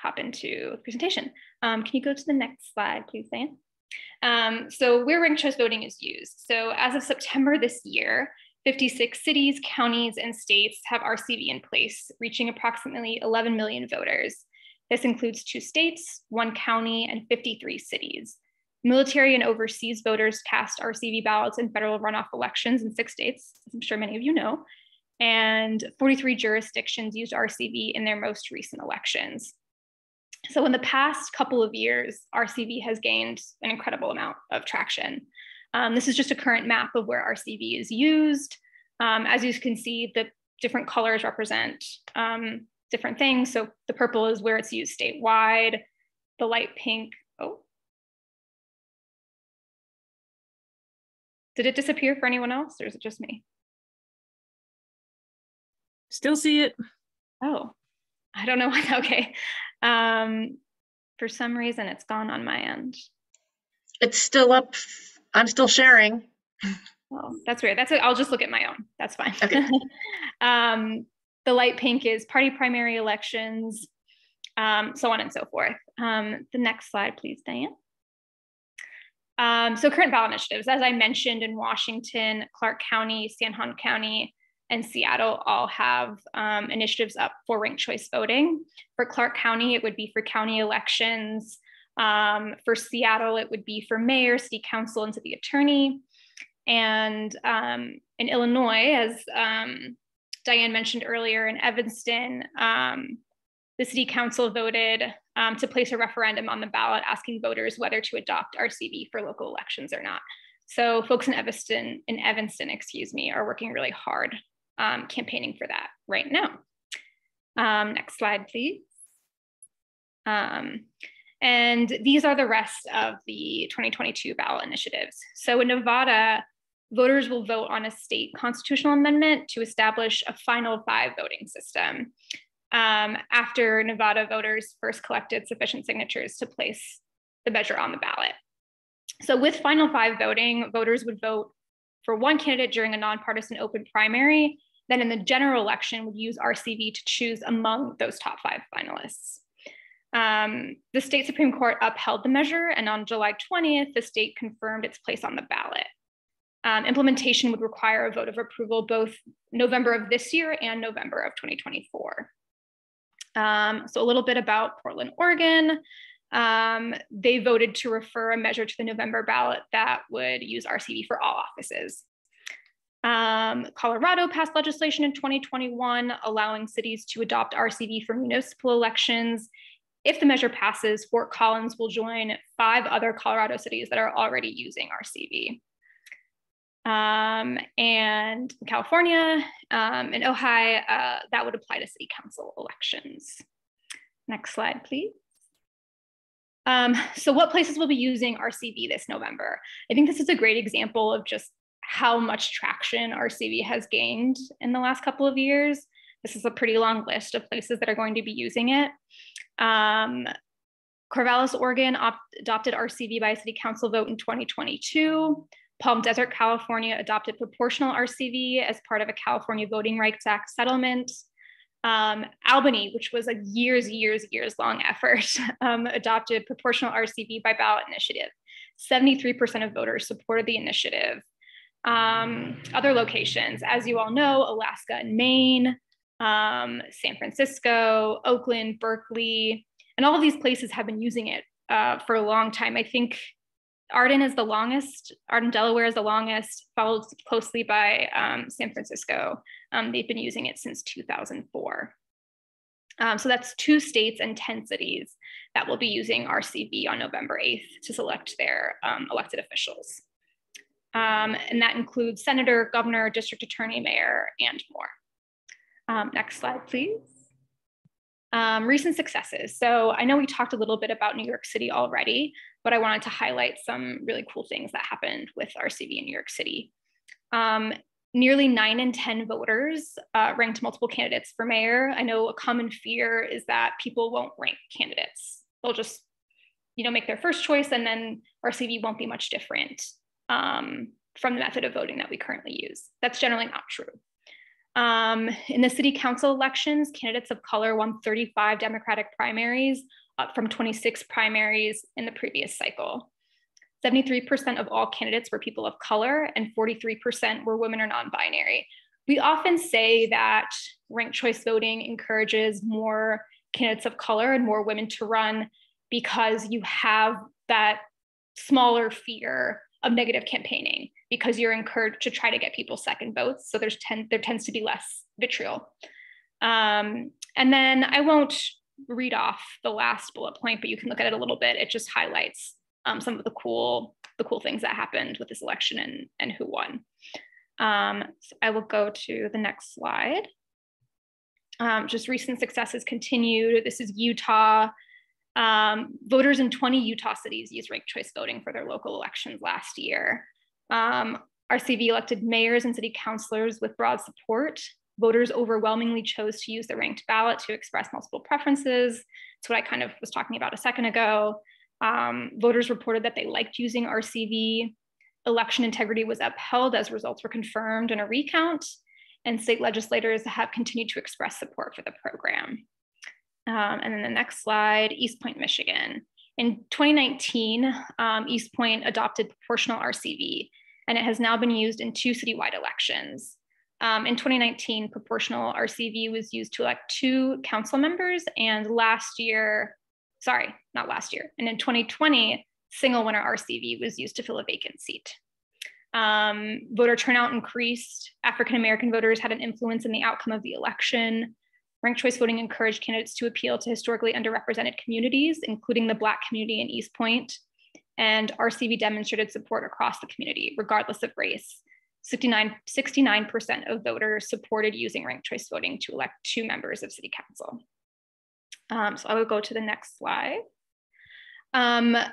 hop into the presentation. Can you go to the next slide, please, Diane? So where ranked choice voting is used. So as of September this year, 56 cities, counties, and states have RCV in place, reaching approximately 11 million voters. This includes 2 states, 1 county, and 53 cities. Military and overseas voters cast RCV ballots in federal runoff elections in 6 states, as I'm sure many of you know, and 43 jurisdictions used RCV in their most recent elections. So in the past couple of years, RCV has gained an incredible amount of traction. This is just a current map of where RCV is used. As you can see, the different colors represent different things. So the purple is where it's used statewide, the light pink, oh. Did it disappear for anyone else, or is it just me? Still see it. Oh, I don't know why, okay. For some reason, it's gone on my end. It's still up. I'm still sharing. Oh, that's weird. That's it. I'll just look at my own. That's fine. Okay. The light pink is party primary elections, so on and so forth. The next slide, please, Diane. So current ballot initiatives, as I mentioned, in Washington, Clark County, San Juan County, and Seattle all have initiatives up for ranked choice voting. For Clark County, it would be for county elections. For Seattle, it would be for mayor, city council, and city attorney. And in Illinois, as Diane mentioned earlier, in Evanston, the city council voted to place a referendum on the ballot asking voters whether to adopt RCV for local elections or not. So folks in Evanston, are working really hard campaigning for that right now. Next slide, please. And these are the rest of the 2022 ballot initiatives. So in Nevada, voters will vote on a state constitutional amendment to establish a final 5 voting system after Nevada voters first collected sufficient signatures to place the measure on the ballot. So with final 5 voting, voters would vote for one candidate during a nonpartisan open primary, then in the general election would use RCV to choose among those top 5 finalists. The state Supreme Court upheld the measure, and on July 20th, the state confirmed its place on the ballot. Implementation would require a vote of approval both November of this year and November of 2024. So a little bit about Portland, Oregon. They voted to refer a measure to the November ballot that would use RCV for all offices. Colorado passed legislation in 2021 allowing cities to adopt RCV for municipal elections. If the measure passes, Fort Collins will join 5 other Colorado cities that are already using RCV. And California and Ohio, that would apply to city council elections. Next slide, please. So what places will be using RCV this November? I think this is a great example of just how much traction RCV has gained in the last couple of years. This is a pretty long list of places that are going to be using it. Corvallis, Oregon adopted RCV by a city council vote in 2022. Palm Desert, California adopted proportional RCV as part of a California Voting Rights Act settlement. Albany, which was a years long effort, adopted proportional RCV by ballot initiative. 73% of voters supported the initiative. Other locations, as you all know, Alaska and Maine, San Francisco, Oakland, Berkeley, and all of these places have been using it for a long time. I think Arden is the longest. Arden, Delaware is the longest, followed closely by San Francisco. They've been using it since 2004. So that's 2 states and 10 cities that will be using RCV on November 8th to select their elected officials. And that includes senator, governor, district attorney, mayor, and more. Next slide, please. Recent successes. So I know we talked a little bit about New York City already, but I wanted to highlight some really cool things that happened with RCV in New York City. Nearly 9 in 10 voters ranked multiple candidates for mayor. I know a common fear is that people won't rank candidates. They'll just, make their first choice, and then RCV won't be much different from the method of voting that we currently use. That's generally not true. In the city council elections, candidates of color won 35 Democratic primaries, up from 26 primaries in the previous cycle. 73% of all candidates were people of color, and 43% were women or non-binary. We often say that ranked choice voting encourages more candidates of color and more women to run because you have that smaller fear of negative campaigning, because you're encouraged to try to get people second votes. So there tends to be less vitriol. And then I won't read off the last bullet point, but you can look at it a little bit. It just highlights some of the cool things that happened with this election and who won. So I will go to the next slide. Just recent successes continued. This is Utah. Voters in 20 Utah cities used ranked choice voting for their local elections last year. RCV elected mayors and city councilors with broad support. Voters overwhelmingly chose to use the ranked ballot to express multiple preferences. It's what I kind of was talking about a second ago. Voters reported that they liked using RCV. Election integrity was upheld as results were confirmed in a recount, and state legislators have continued to express support for the program. And then the next slide, East Point, Michigan. In 2019, East Point adopted proportional RCV, and it has now been used in 2 citywide elections. In 2019, proportional RCV was used to elect 2 council members, and and in 2020, single winner RCV was used to fill a vacant seat. Voter turnout increased. African-American voters had an influence in the outcome of the election. Ranked choice voting encouraged candidates to appeal to historically underrepresented communities, including the Black community in East Point. And RCV demonstrated support across the community, regardless of race. 69% of voters supported using ranked choice voting to elect 2 members of city council. So I will go to the next slide. I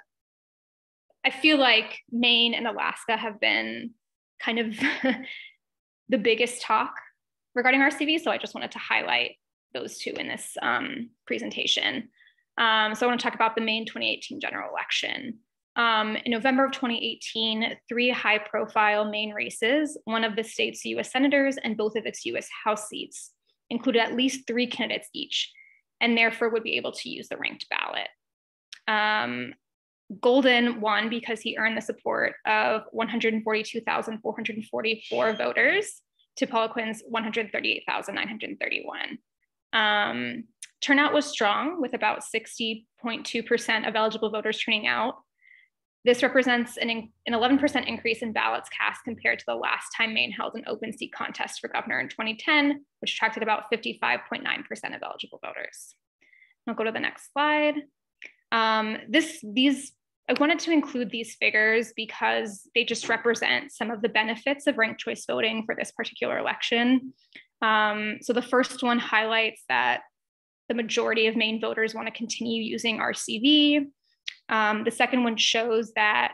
feel like Maine and Alaska have been kind of the biggest talk regarding RCV, so I just wanted to highlight those 2 in this presentation. So I want to talk about the Maine 2018 general election. In November of 2018, 3 high-profile Maine races, one of the state's U.S. senators and both of its U.S. House seats, included at least 3 candidates each, and therefore would be able to use the ranked ballot. Golden won because he earned the support of 142,444 voters to Poliquin's 138,931. Turnout was strong, with about 60.2% of eligible voters turning out. This represents an 11% increase in ballots cast compared to the last time Maine held an open seat contest for governor in 2010, which attracted about 55.9% of eligible voters. I'll go to the next slide. I wanted to include these figures because they just represent some of the benefits of ranked choice voting for this particular election. So the first one highlights that the majority of Maine voters want to continue using RCV. The second one shows that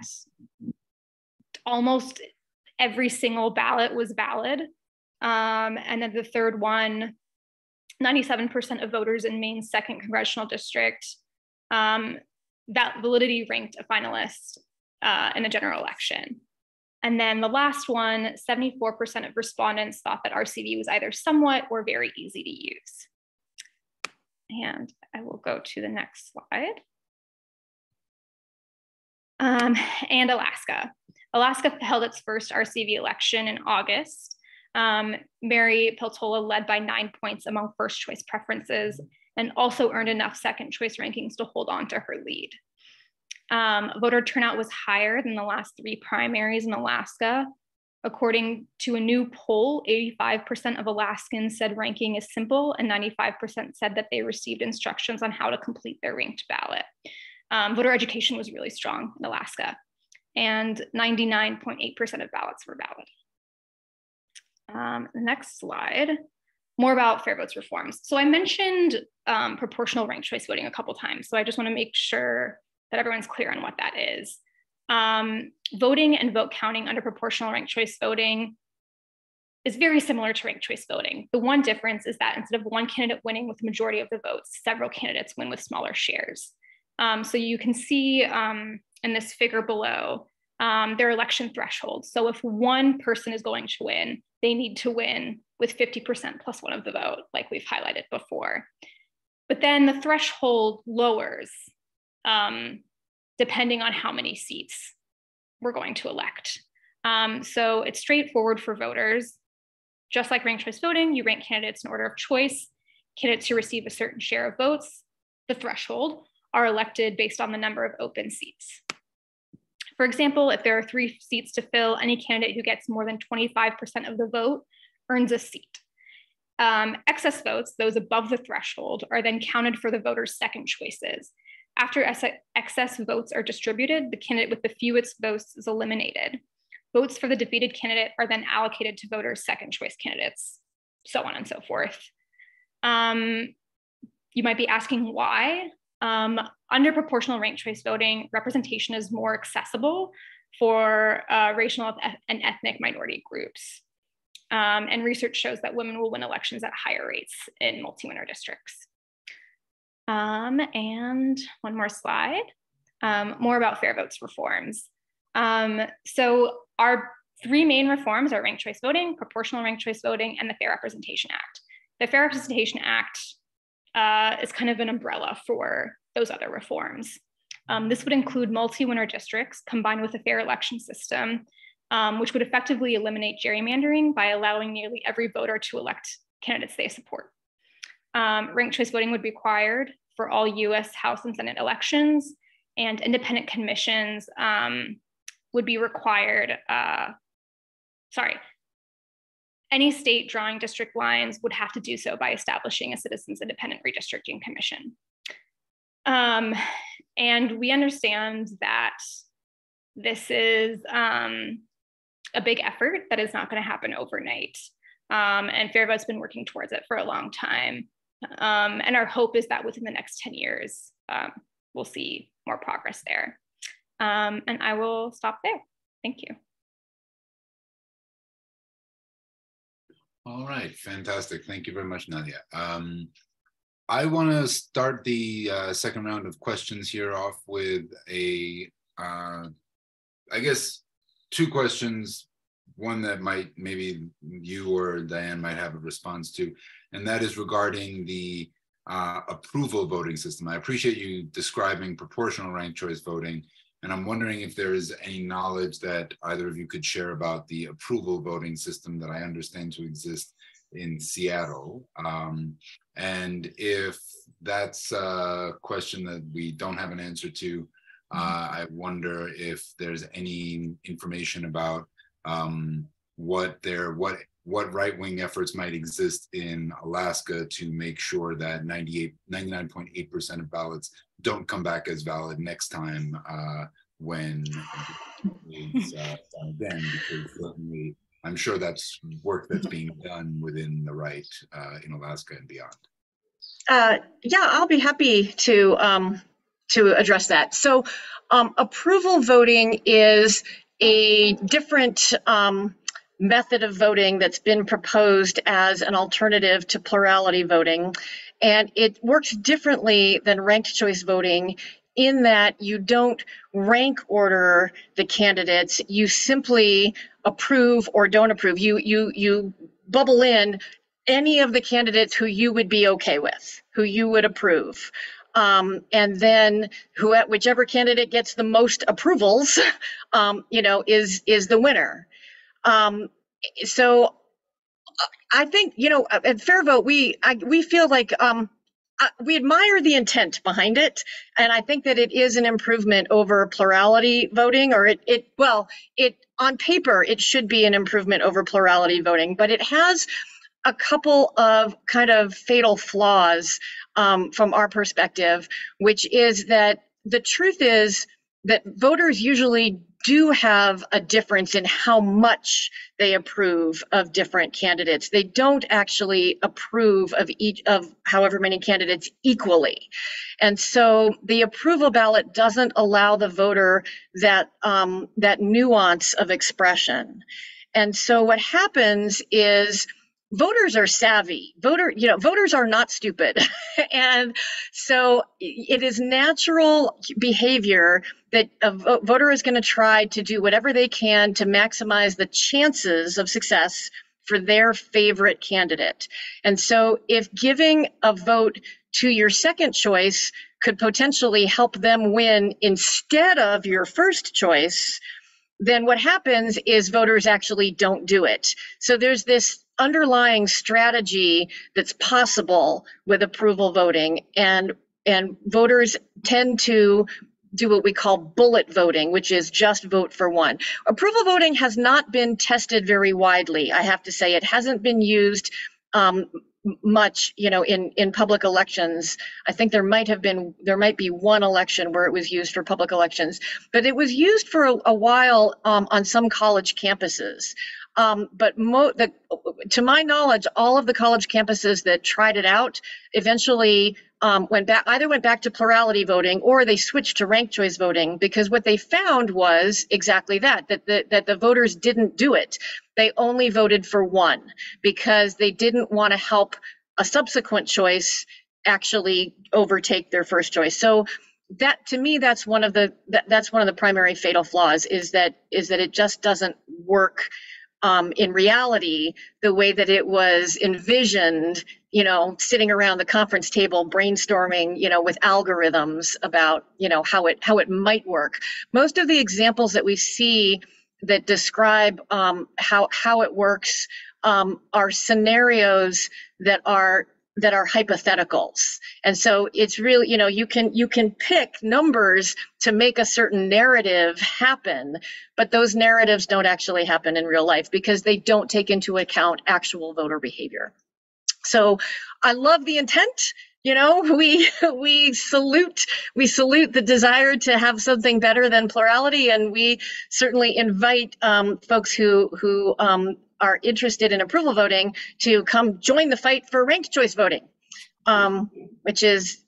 almost every single ballot was valid. And then the third one, 97% of voters in Maine's 2nd congressional district, that validity ranked a finalist in the general election. And then the last one, 74% of respondents thought that RCV was either somewhat or very easy to use. And I will go to the next slide. and Alaska. Alaska held its first RCV election in August. Mary Peltola led by 9 points among first choice preferences and also earned enough second choice rankings to hold on to her lead. Voter turnout was higher than the last 3 primaries in Alaska. According to a new poll, 85% of Alaskans said ranking is simple and 95% said that they received instructions on how to complete their ranked ballot. Voter education was really strong in Alaska, and 99.8% of ballots were valid. Next slide, more about FairVote's reforms. So I mentioned proportional ranked choice voting a couple times, so I just want to make sure that everyone's clear on what that is. Voting and vote counting under proportional ranked choice voting is very similar to ranked choice voting. The one difference is that instead of one candidate winning with the majority of the votes, several candidates win with smaller shares. So you can see in this figure below, their election thresholds. So if one person is going to win, they need to win with 50% plus one of the vote, like we've highlighted before. But then the threshold lowers depending on how many seats we're going to elect. So it's straightforward for voters. Just like ranked choice voting, you rank candidates in order of choice. Candidates who receive a certain share of votes, the threshold, are elected based on the number of open seats. For example, if there are 3 seats to fill, any candidate who gets more than 25% of the vote earns a seat. Excess votes, those above the threshold, are then counted for the voters' second choices. After excess votes are distributed, the candidate with the fewest votes is eliminated. Votes for the defeated candidate are then allocated to voters' second choice candidates, so on and so forth. You might be asking why. Under proportional ranked choice voting, representation is more accessible for racial and ethnic minority groups. And research shows that women will win elections at higher rates in multi-winner districts. And one more slide, more about FairVote's reforms. So our 3 main reforms are ranked choice voting, proportional ranked choice voting, and the Fair Representation Act. The Fair Representation Act is kind of an umbrella for those other reforms. This would include multi-winner districts combined with a fair election system, which would effectively eliminate gerrymandering by allowing nearly every voter to elect candidates they support. Ranked choice voting would be required for all US House and Senate elections, and independent commissions would be required, any state drawing district lines would have to do so by establishing a Citizens Independent Redistricting Commission. And we understand that this is a big effort that is not going to happen overnight. And FairVote's been working towards it for a long time. And our hope is that within the next 10 years, we'll see more progress there. And I will stop there. Thank you. All right, fantastic. Thank you very much, Nadia. I want to start the second round of questions here off with I guess 2 questions. One that maybe you or Diane might have a response to, and that is regarding the approval voting system. I appreciate you describing proportional ranked choice voting, and I'm wondering if there is any knowledge that either of you could share about the approval voting system that I understand to exist in Seattle. And if that's a question that we don't have an answer to, I wonder if there's any information about what right-wing efforts might exist in Alaska to make sure that 99.8% of ballots don't come back as valid next time when it's done again, because certainly I'm sure that's work that's being done within the right in Alaska and beyond. Yeah, I'll be happy to address that. So approval voting is a different method of voting that's been proposed as an alternative to plurality voting. And it works differently than ranked choice voting in that you don't rank order the candidates, you simply approve or don't approve. You bubble in any of the candidates who you would be okay with, who you would approve. And then whichever candidate gets the most approvals, is the winner. So I think, at FairVote, we feel like we admire the intent behind it, and I think that it is an improvement over plurality voting, or it on paper it should be an improvement over plurality voting, but it has a couple of kind of fatal flaws from our perspective, which is that the truth is that voters usually do have a difference in how much they approve of different candidates. They don't actually approve of each of however many candidates equally. And so the approval ballot doesn't allow the voter that nuance of expression. And so what happens is voters are savvy. Voters are not stupid. And so it is natural behavior that a voter is going to try to do whatever they can to maximize the chances of success for their favorite candidate. And so if giving a vote to your second choice could potentially help them win instead of your first choice, then what happens is voters actually don't do it. So there's this underlying strategy that's possible with approval voting, and voters tend to do what we call bullet voting, which is just vote for one. Approval voting has not been tested very widely. I have to say it hasn't been used much, in public elections. I think there might be one election where it was used for public elections, but it was used for a while on some college campuses. But to my knowledge, all of the college campuses that tried it out eventually went back to plurality voting, or they switched to ranked choice voting, because what they found was exactly that the voters didn't do it. They only voted for one because they didn't want to help a subsequent choice actually overtake their first choice. So that, to me, that's one of the primary fatal flaws, is that it just doesn't work in reality the way that it was envisioned, sitting around the conference table brainstorming, with algorithms about, how it might work. Most of the examples that we see that describe how it works are scenarios that are hypotheticals. And so it's really, you can pick numbers to make a certain narrative happen, but those narratives don't actually happen in real life because they don't take into account actual voter behavior. So I love the intent. We salute the desire to have something better than plurality, and we certainly invite folks who are interested in approval voting to come join the fight for ranked choice voting, which is,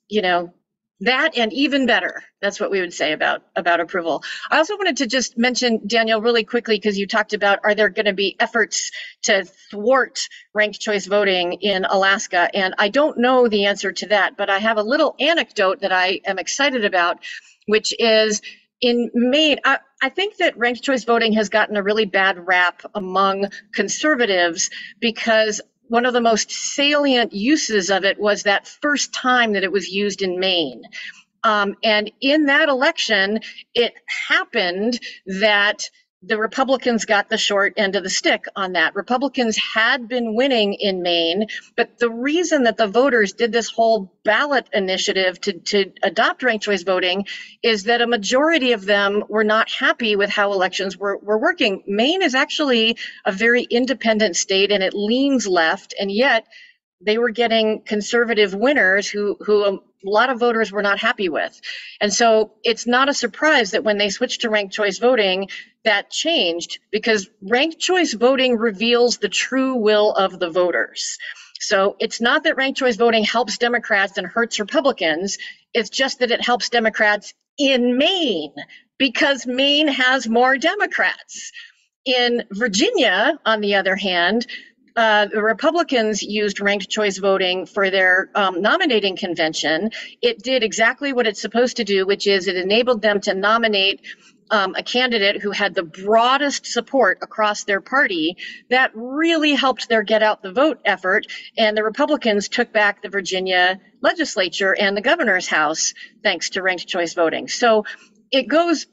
that and even better. That's what we would say about approval. I also wanted to just mention, Daniel, really quickly, because you talked about, are there going to be efforts to thwart ranked choice voting in Alaska? And I don't know the answer to that, but I have a little anecdote that I am excited about, which is in Maine. I think that ranked choice voting has gotten a really bad rap among conservatives because one of the most salient uses of it was that first time that it was used in Maine. And in that election, it happened that the Republicans got the short end of the stick on that. Republicans had been winning in Maine, but the reason that the voters did this whole ballot initiative to adopt ranked choice voting is that a majority of them were not happy with how elections were working. Maine is actually a very independent state, and it leans left, and yet they were getting conservative winners who a lot of voters were not happy with. And so it's not a surprise that when they switched to ranked choice voting, that changed, because ranked choice voting reveals the true will of the voters. So it's not that ranked choice voting helps Democrats and hurts Republicans. It's just that it helps Democrats in Maine, because Maine has more Democrats. In Virginia, on the other hand, the Republicans used ranked choice voting for their nominating convention. It did exactly what it's supposed to do, which is it enabled them to nominate a candidate who had the broadest support across their party. That really helped their get out the vote effort, and the Republicans took back the Virginia legislature and the governor's house, thanks to ranked choice voting. So it goes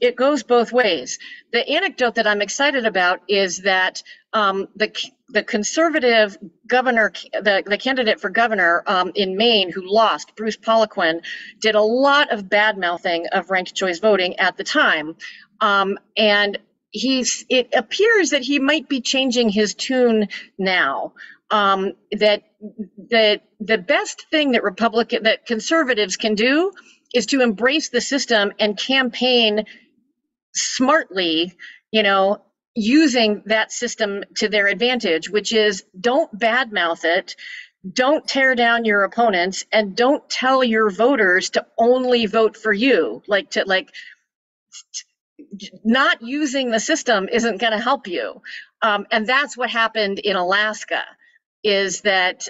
both ways. The anecdote that I'm excited about is that the conservative governor, the candidate for governor in Maine who lost, Bruce Poliquin, did a lot of bad mouthing of ranked choice voting at the time, and it appears that he might be changing his tune now. That the best thing that conservatives can do is to embrace the system and campaign smartly, using that system to their advantage, which is don't badmouth it, don't tear down your opponents, and don't tell your voters to only vote for you. Not using the system isn't going to help you. And that's what happened in Alaska, is that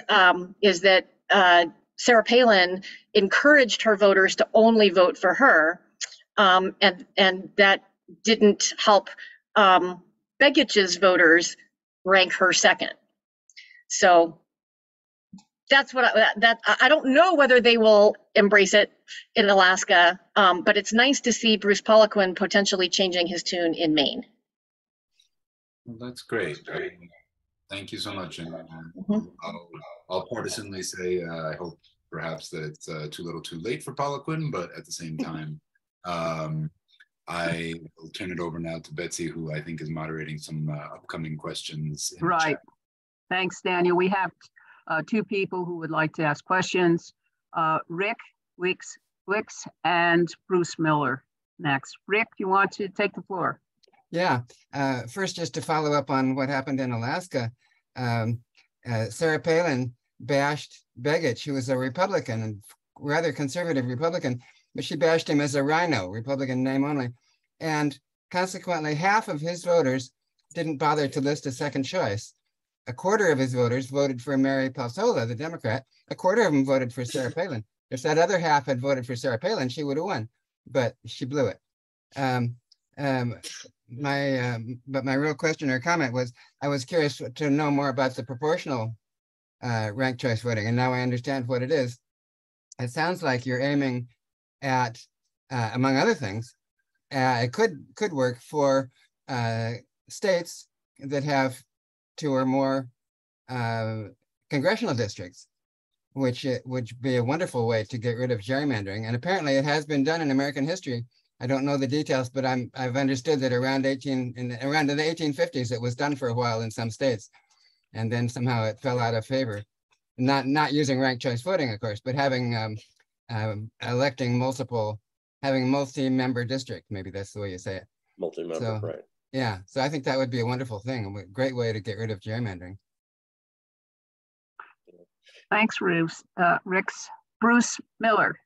Sarah Palin encouraged her voters to only vote for her, and that didn't help Begich's voters rank her second. So that's what I don't know whether they will embrace it in Alaska, but it's nice to see Bruce Poliquin potentially changing his tune in Maine. Well, that's great. Thank you so much. And I'll partisanly say I hope perhaps that it's too little too late for Poliquin, but at the same time, I will turn it over now to Betsy, who I think is moderating some upcoming questions. Right. Thanks, Daniel. We have two people who would like to ask questions. Rick Wicks and Bruce Miller next. Rick, you want to take the floor? Yeah. First, just to follow up on what happened in Alaska, Sarah Palin bashed Begich, who was a Republican, and rather conservative Republican, but she bashed him as a rhino, Republican name only. And consequently, half of his voters didn't bother to list a second choice. A quarter of his voters voted for Mary Peltola, the Democrat. A quarter of them voted for Sarah Palin. If that other half had voted for Sarah Palin, she would have won, but she blew it. But my real question or comment was, I was curious to know more about the proportional ranked choice voting, and now I understand what it is. It sounds like you're aiming at, among other things, it could work for states that have 2 or more congressional districts, which would be a wonderful way to get rid of gerrymandering. And apparently it has been done in American history. I don't know the details, but I've understood that around the 1850s, it was done for a while in some states, and then somehow it fell out of favor. Not using ranked choice voting, of course, but having having multi-member district, maybe that's the way you say it. Multi-member, so, right. Yeah, so I think that would be a wonderful thing, a great way to get rid of gerrymandering. Thanks, Rick. Bruce Miller.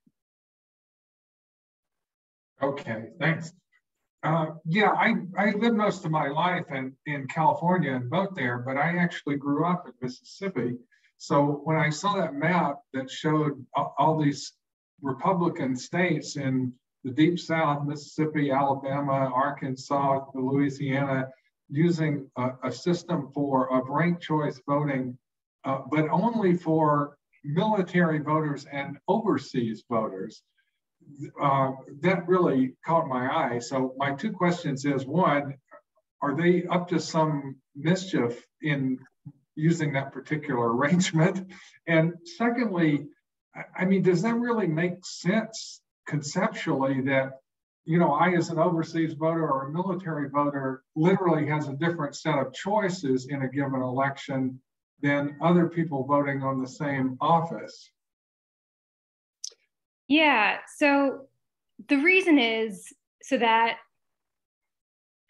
Okay, thanks. Yeah, I lived most of my life in California and vote there, but I actually grew up in Mississippi. So when I saw that map that showed all these Republican states in the Deep South, Mississippi, Alabama, Arkansas, Louisiana, using a system of ranked choice voting, but only for military voters and overseas voters, that really caught my eye. So my two questions is, one, are they up to some mischief in using that particular arrangement? And secondly, I mean, does that really make sense conceptually that, I as an overseas voter or a military voter literally has a different set of choices in a given election than other people voting on the same office? Yeah, so the reason is so that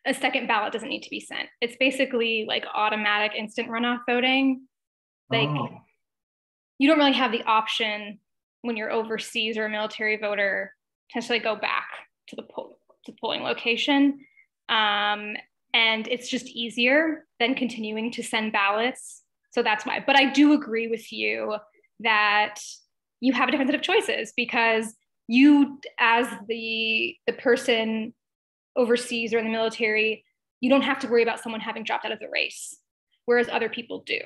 a second ballot doesn't need to be sent. It's basically like automatic instant runoff voting. You don't really have the option when you're overseas or a military voter to necessarily go back to the polling location. And it's just easier than continuing to send ballots. So that's why. But I do agree with you that you have a different set of choices, because you, as the person overseas or in the military, you don't have to worry about someone having dropped out of the race, whereas other people do.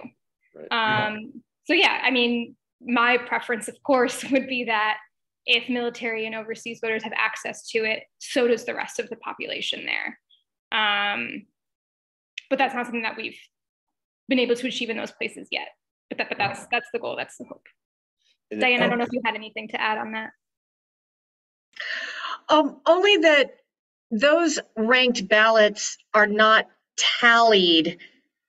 Right. So yeah, I mean, my preference, of course, would be that if military and overseas voters have access to it, so does the rest of the population there. But that's not something that we've been able to achieve in those places yet. But that's the goal. That's the hope. Diane, I don't know if you had anything to add on that. Only that those ranked ballots are not tallied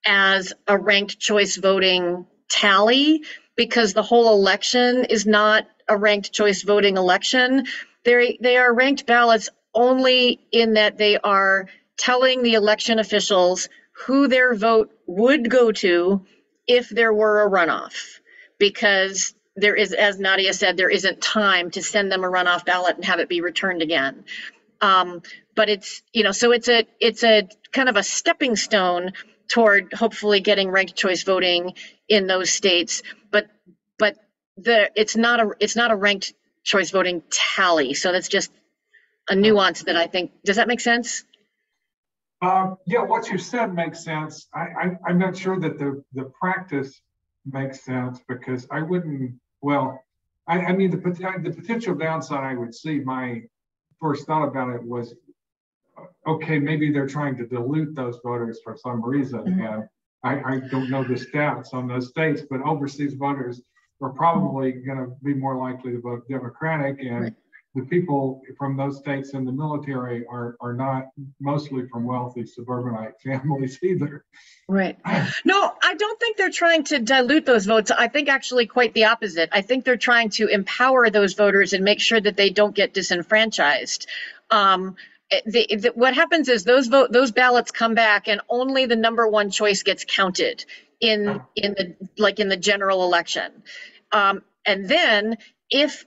as a ranked choice voting tally, because the whole election is not a ranked choice voting election. They are ranked ballots only in that they are telling the election officials who their vote would go to if there were a runoff, because there is, as Nadia said, there isn't time to send them a runoff ballot and have it be returned again. But it's, so it's a kind of a stepping stone toward hopefully getting ranked choice voting in those states. But it's not a ranked choice voting tally. So that's just a nuance that I think, does that make sense? Yeah, what you said makes sense. I'm not sure that the practice makes sense, because I wouldn't, I mean, the potential downside I would see, my first thought about it was, okay, maybe they're trying to dilute those voters for some reason. Mm-hmm. And I don't know the stats on those states, but overseas voters are probably going to be more likely to vote Democratic, and right. The people from those states in the military are not mostly from wealthy suburbanite families either. Right. No, I don't think they're trying to dilute those votes. I think actually quite the opposite. I think they're trying to empower those voters and make sure that they don't get disenfranchised. What happens is those ballots come back, and only the number one choice gets counted in the general election. And then if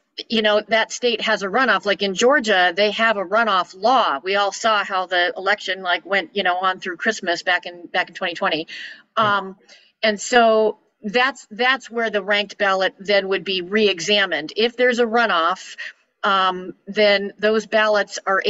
that state has a runoff, like in Georgia, they have a runoff law. We all saw how the election went, on through Christmas back in 2020. And so that's where the ranked ballot then would be re-examined. If there's a runoff, then those voters are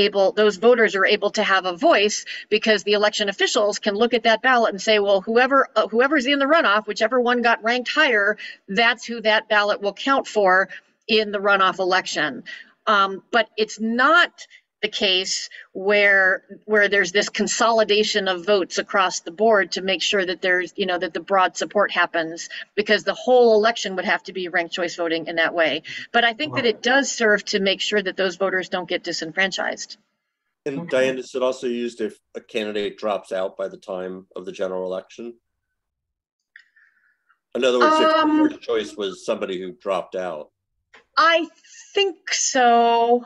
able to have a voice, because the election officials can look at that ballot and say, well, whoever's in the runoff, whichever one got ranked higher, that's who that ballot will count for in the runoff election. But it's not the case where there's this consolidation of votes across the board to make sure that there's, that the broad support happens, because the whole election would have to be ranked choice voting in that way. But I think that it does serve to make sure that those voters don't get disenfranchised. And Diane, is it also used if a candidate drops out by the time of the general election? In other words, if the first choice was somebody who dropped out. I think so.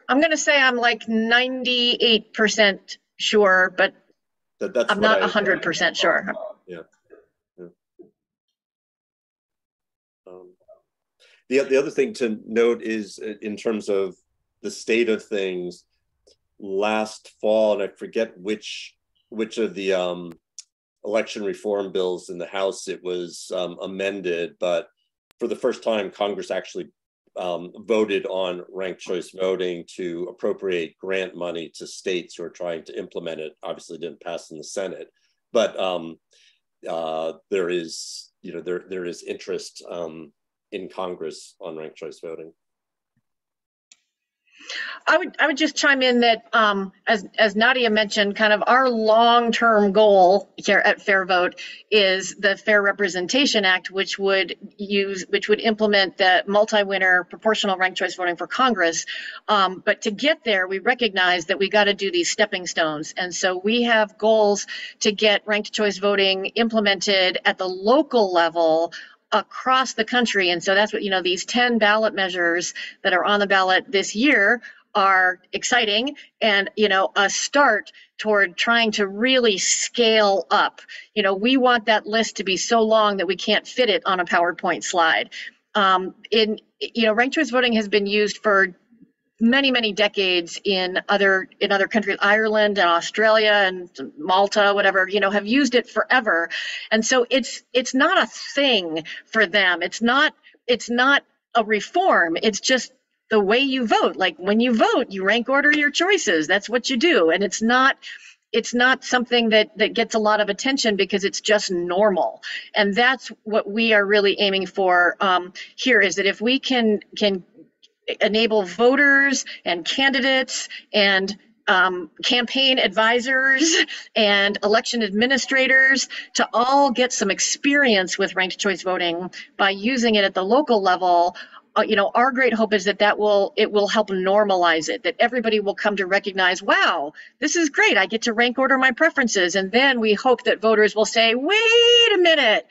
I'm going to say I'm like 98% sure, but that's I'm not 100% sure. Yeah. The other thing to note is, in terms of the state of things, last fall, and I forget which of the election reform bills in the House it was amended, but for the first time, Congress actually voted on ranked choice voting to appropriate grant money to states who are trying to implement it. Obviously didn't pass in the Senate, but there is interest in Congress on ranked choice voting. I would just chime in that as Nadia mentioned, kind of our long-term goal here at FairVote is the Fair Representation Act, which would implement the multi-winner proportional ranked choice voting for Congress. But to get there, we recognize that we got to do these stepping stones, and so we have goals to get ranked choice voting implemented at the local level across the country. And so that's what, these 10 ballot measures that are on the ballot this year are exciting, and, a start toward trying to really scale up. We want that list to be so long that we can't fit it on a PowerPoint slide. Ranked choice voting has been used for many, many decades in other countries. Ireland and Australia and Malta, whatever, have used it forever. And so it's not a thing for them. It's not a reform. It's just the way you vote. Like when you vote, you rank order your choices. That's what you do. And it's not it's not something that gets a lot of attention because it's just normal. And that's what we are really aiming for here, is that if we can enable voters and candidates and campaign advisors and election administrators to all get some experience with ranked choice voting by using it at the local level, our great hope is that it will help normalize it, that everybody will come to recognize, wow, this is great. I get to rank order my preferences. And then we hope that voters will say, wait a minute,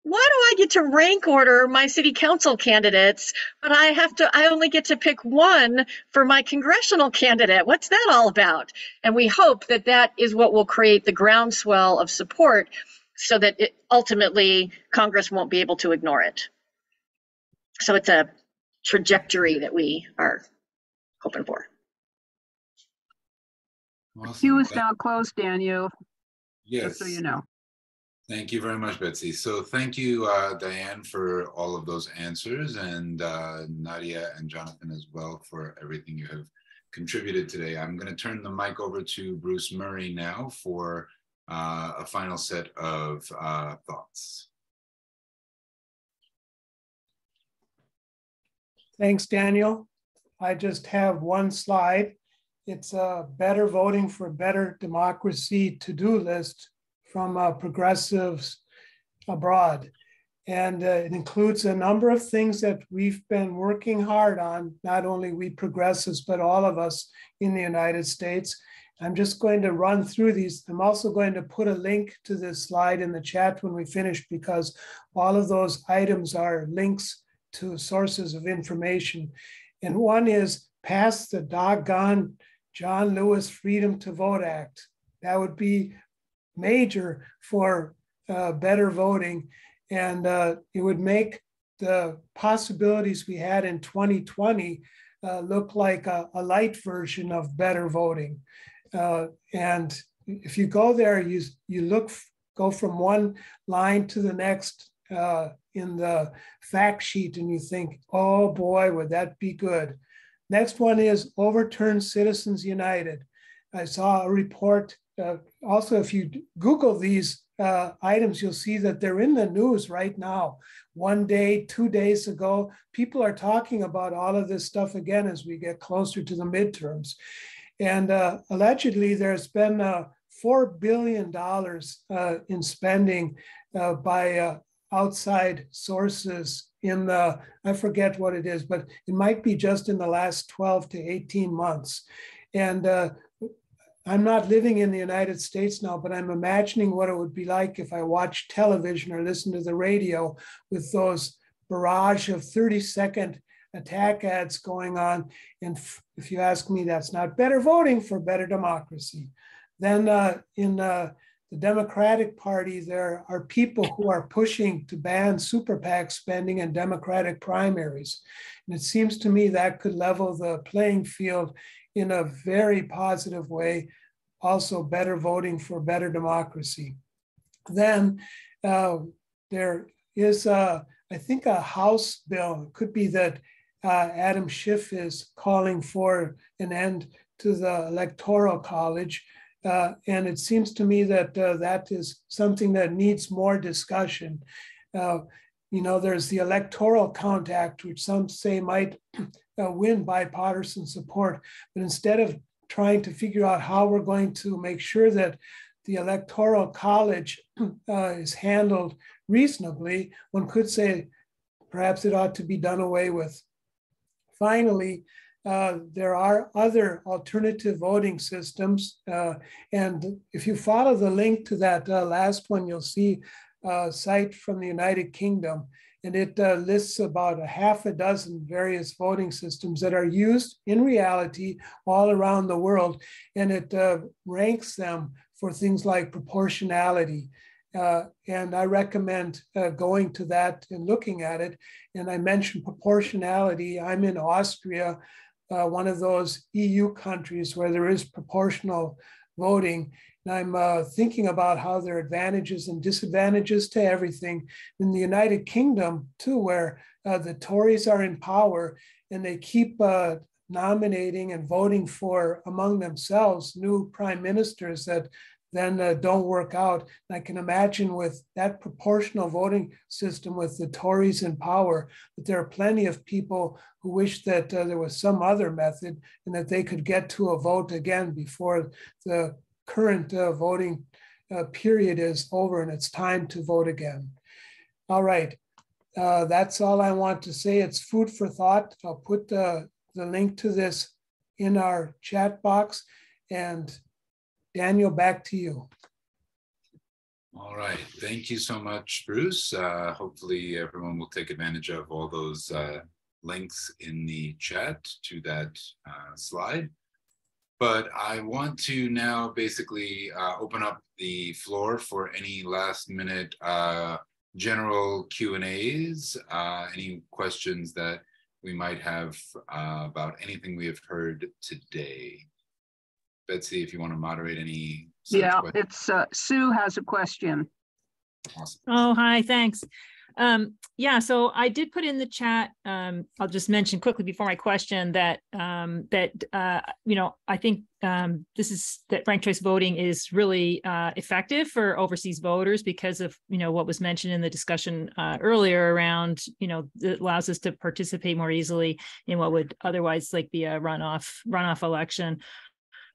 why do I get to rank order my city council candidates, but I only get to pick one for my congressional candidate? What's that all about? And we hope that that is what will create the groundswell of support so that ultimately Congress won't be able to ignore it. So it's a trajectory that we are hoping for. Awesome. Queue is now closed, Daniel. Yes. Just so you know. Thank you very much, Betsy. So thank you, Diane, for all of those answers, and Nadia and Jonathan as well for everything you have contributed today. I'm going to turn the mic over to Bruce Murray now for a final set of thoughts. Thanks, Daniel. I just have one slide. It's a Better Voting for Better Democracy to-do list from progressives abroad. And it includes a number of things that we've been working hard on, not only we progressives, but all of us in the United States. I'm just going to run through these. I'm also going to put a link to this slide in the chat when we finish, because all of those items are links to sources of information. And one is pass the doggone John Lewis Freedom to Vote Act. That would be major for better voting, and it would make the possibilities we had in 2020 look like a light version of better voting. And if you go there, you go from one line to the next in the fact sheet, and you think, oh boy, would that be good. Next one is overturn Citizens United. I saw a report. Also, if you Google these items, you'll see that they're in the news right now. 1 day, 2 days ago, people are talking about all of this stuff again as we get closer to the midterms. And allegedly, there's been $4 billion in spending by outside sources in the, I forget what it is, but it might be just in the last 12 to 18 months. And I'm not living in the United States now, but I'm imagining what it would be like if I watched television or listened to the radio with those barrage of 30-second attack ads going on. And if you ask me, that's not better voting for better democracy. Then in the Democratic Party, there are people who are pushing to ban super PAC spending in Democratic primaries. And it seems to me that could level the playing field in a very positive way, also better voting for better democracy. Then there is, I think, a House bill. It could be that Adam Schiff is calling for an end to the Electoral College. And it seems to me that that is something that needs more discussion. There's the Electoral Count Act, which some say might win bipartisan support. But instead of trying to figure out how we're going to make sure that the Electoral College is handled reasonably, one could say perhaps it ought to be done away with. Finally, there are other alternative voting systems. And if you follow the link to that last one, you'll see a site from the United Kingdom. And it lists about a half a dozen various voting systems that are used in reality all around the world. And it ranks them for things like proportionality. And I recommend going to that and looking at it. And I mentioned proportionality. I'm in Austria, one of those EU countries where there is proportional voting. And I'm thinking about how there are advantages and disadvantages to everything. In the United Kingdom, too, where the Tories are in power and they keep nominating and voting for among themselves new prime ministers that then don't work out. And I can imagine with that proportional voting system with the Tories in power, that there are plenty of people who wish that there was some other method and that they could get to a vote again before the current voting period is over and it's time to vote again. All right, that's all I want to say. It's food for thought. I'll put the link to this in our chat box. And Daniel, back to you. All right, thank you so much, Bruce. Hopefully everyone will take advantage of all those links in the chat to that slide. But I want to now basically open up the floor for any last minute general Q&As, any questions that we might have about anything we have heard today. Betsy, if you want to moderate any. Yeah, it's Sue has a question. Awesome. Oh, hi, thanks. Yeah, so I did put in the chat, I'll just mention quickly before my question that, you know, I think that ranked choice voting is really effective for overseas voters because of, you know, what was mentioned in the discussion earlier around, you know, it allows us to participate more easily in what would otherwise like be a runoff election.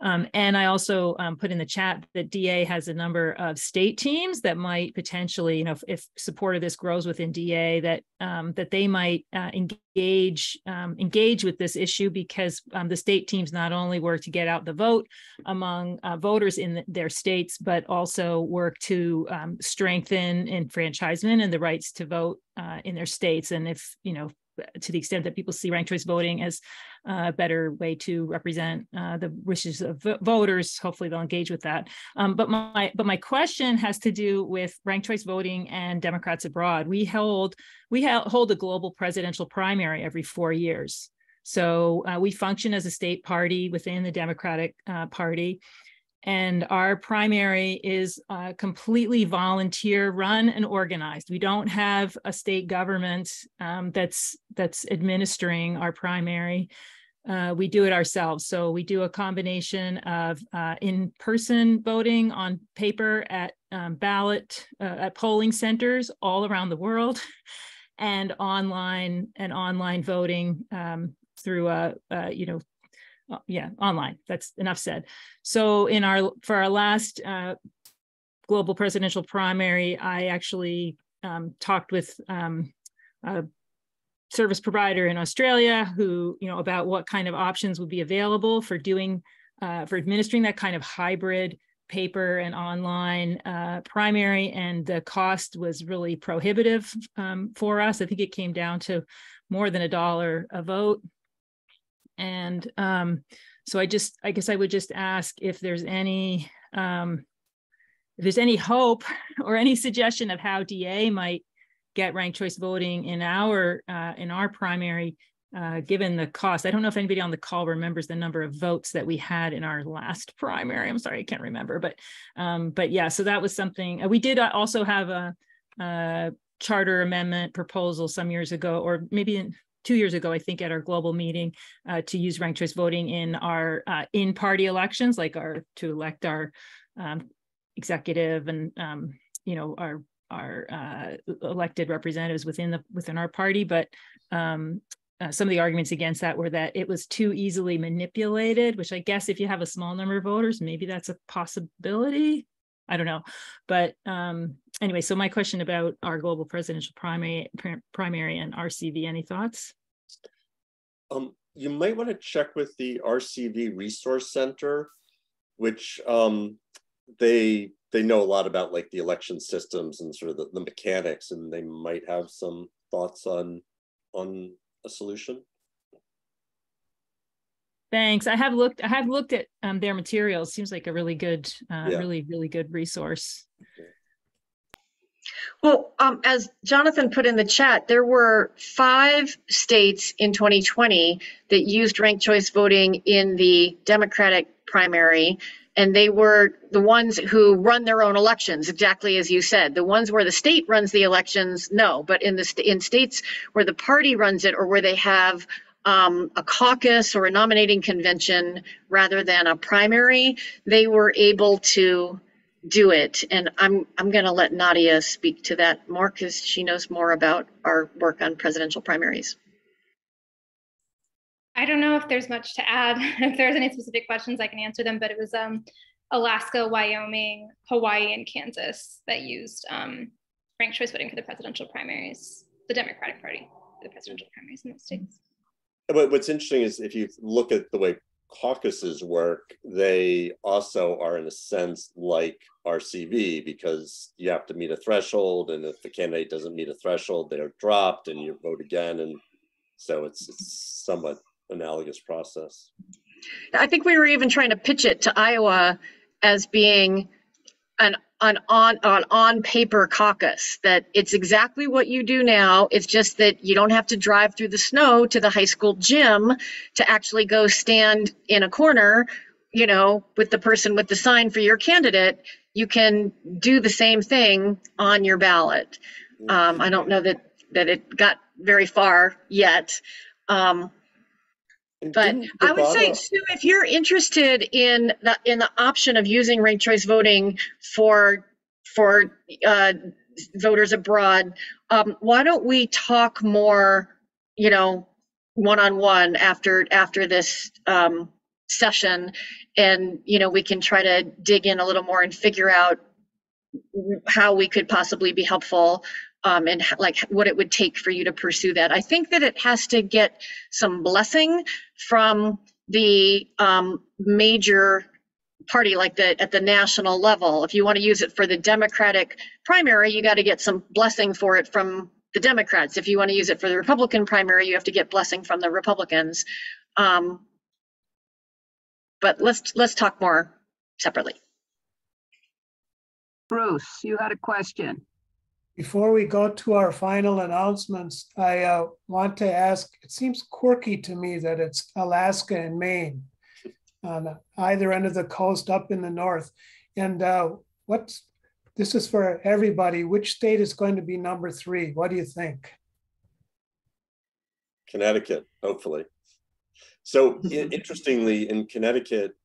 And I also put in the chat that DA has a number of state teams that might potentially, you know, if support of this grows within DA, that that they might engage with this issue because the state teams not only work to get out the vote among voters in their states, but also work to strengthen enfranchisement and the rights to vote in their states. And if, you know, to the extent that people see ranked choice voting as a better way to represent the wishes of voters, hopefully they'll engage with that. But my question has to do with ranked choice voting and Democrats abroad. We hold a global presidential primary every 4 years. So we function as a state party within the Democratic Party. And our primary is completely volunteer run and organized. We don't have a state government that's administering our primary. We do it ourselves. So we do a combination of in-person voting on paper at ballot at polling centers all around the world, and online voting through you know, yeah, online. That's enough said. So for our last global presidential primary, I actually talked with a service provider in Australia who, you know, about what kind of options would be available for doing for administering that kind of hybrid paper and online primary, and the cost was really prohibitive for us. I think it came down to more than $1 a vote. And so I guess I would just ask if there's any hope or any suggestion of how DA might get ranked choice voting in our primary, given the cost. I don't know if anybody on the call remembers the number of votes that we had in our last primary. I'm sorry, I can't remember, but yeah, so that was something. We did also have a charter amendment proposal some years ago, or maybe 2 years ago, I think, at our global meeting to use ranked choice voting in our in-party elections, like to elect our executive and you know, our elected representatives within our party. But some of the arguments against that were that it was too easily manipulated, which I guess if you have a small number of voters, maybe that's a possibility. I don't know. But anyway, so my question about our global presidential primary and RCV, any thoughts? You might want to check with the RCV Resource Center, which they know a lot about like the election systems and sort of the mechanics, and they might have some thoughts on a solution. Thanks. I have looked at their materials. Seems like a really good, really good resource. Well, as Jonathan put in the chat, there were 5 states in 2020 that used ranked choice voting in the Democratic primary, and they were the ones who run their own elections, exactly as you said. The ones where the state runs the elections, no, but in states where the party runs it or where they have a caucus or a nominating convention rather than a primary, they were able to do it. And I'm going to let Nadia speak to that more because she knows more about our work on presidential primaries. I don't know if there's much to add. If there's any specific questions, I can answer them, but it was Alaska, Wyoming, Hawaii, and Kansas that used ranked choice voting for the presidential primaries, the Democratic Party for the presidential primaries in those states. But what's interesting is if you look at the way caucuses work, they also are in a sense like RCV because you have to meet a threshold, and if the candidate doesn't meet a threshold, they're dropped and you vote again. And so it's somewhat analogous process. I think we were even trying to pitch it to Iowa as being an on paper caucus, that it's exactly what you do now. It's just that you don't have to drive through the snow to the high school gym to actually go stand in a corner, you know, with the person with the sign for your candidate. You can do the same thing on your ballot. I don't know that it got very far yet. But I would say, Sue, if you're interested in the option of using ranked choice voting for voters abroad, why don't we talk more, you know, one-on-one after this session, and you know, we can try to dig in a little more and figure out how we could possibly be helpful. And like what it would take for you to pursue that. I think that it has to get some blessing from the major party, like at the national level. If you want to use it for the Democratic primary, you got to get some blessing for it from the Democrats. If you want to use it for the Republican primary, you have to get blessing from the Republicans. But let's talk more separately. Bruce, you had a question. Before we go to our final announcements, I want to ask, it seems quirky to me that it's Alaska and Maine on either end of the coast up in the north. And this is for everybody. Which state is going to be number 3? What do you think? Connecticut, hopefully. So interestingly, in Connecticut,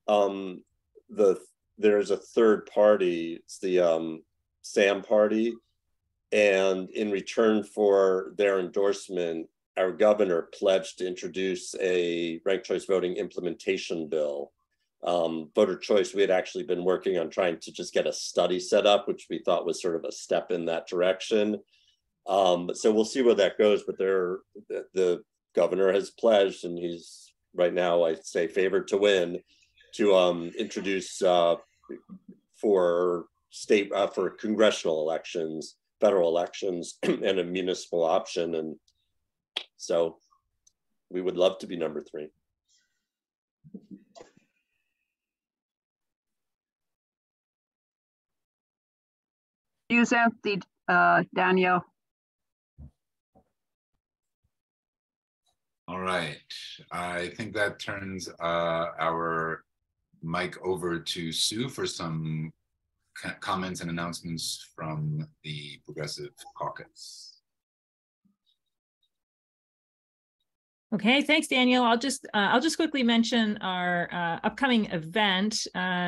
there's a third party. It's the SAM party. And in return for their endorsement, our governor pledged to introduce a ranked choice voting implementation bill. Voter choice, we had actually been working on trying to just get a study set up, which we thought was sort of a step in that direction. So we'll see where that goes, but the governor has pledged, and he's right now, I'd say, favored to win, to introduce for congressional elections, federal elections, and a municipal option. And so we would love to be number 3. Use empty, Danielle. All right, I think that turns our mic over to Sue for some comments and announcements from the Progressive Caucus. Okay, thanks, Daniel. I'll just quickly mention our upcoming event,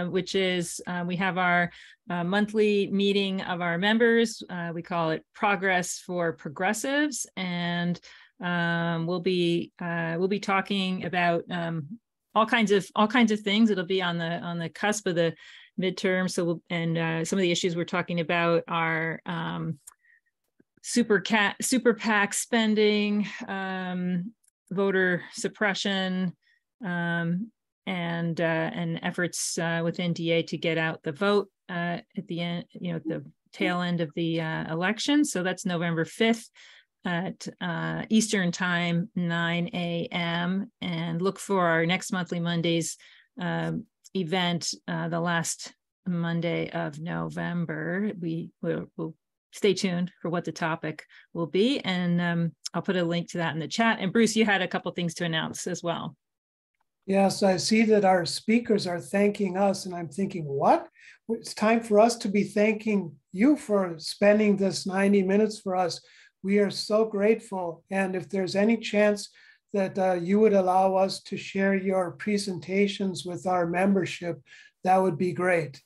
which is we have our monthly meeting of our members. We call it Progress for Progressives, and we'll be talking about all kinds of things. It'll be on the cusp of the midterm. So some of the issues we're talking about are super PAC spending, voter suppression, and efforts within DA to get out the vote at the end, at the tail end of the election. So that's November 5th at Eastern time, 9 a.m. And look for our next monthly Mondays event, the last Monday of November. We'll stay tuned for what the topic will be, and I'll put a link to that in the chat. And Bruce, you had a couple things to announce as well. Yes, I see that our speakers are thanking us, and I'm thinking, what? It's time for us to be thanking you for spending this 90 minutes for us. We are so grateful, and if there's any chance that you would allow us to share your presentations with our membership, that would be great.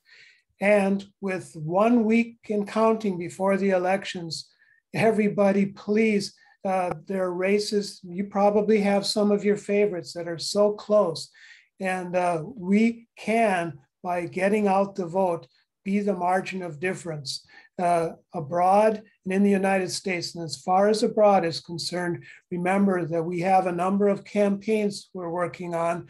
And with 1 week and counting before the elections, everybody, please, there are races. You probably have some of your favorites that are so close. And we can, by getting out the vote, be the margin of difference abroad and in the United States. And as far as abroad is concerned, remember that we have a number of campaigns we're working on.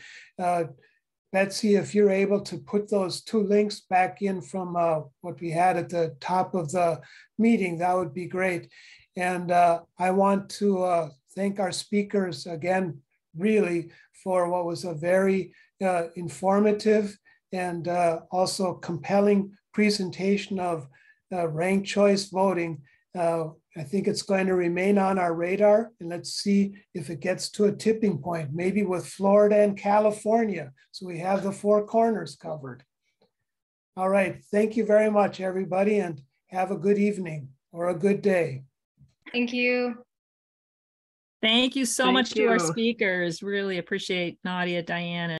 Betsy, if you're able to put those 2 links back in from what we had at the top of the meeting, that would be great. And I want to thank our speakers again, really, for what was a very informative and also compelling presentation of ranked choice voting. I think it's going to remain on our radar, and let's see if it gets to a tipping point, maybe with Florida and California, so we have the 4 corners covered. All right, thank you very much, everybody, and have a good evening or a good day. Thank you. Thank you so Thank much to our you. speakers. Really appreciate Nadia, Diane,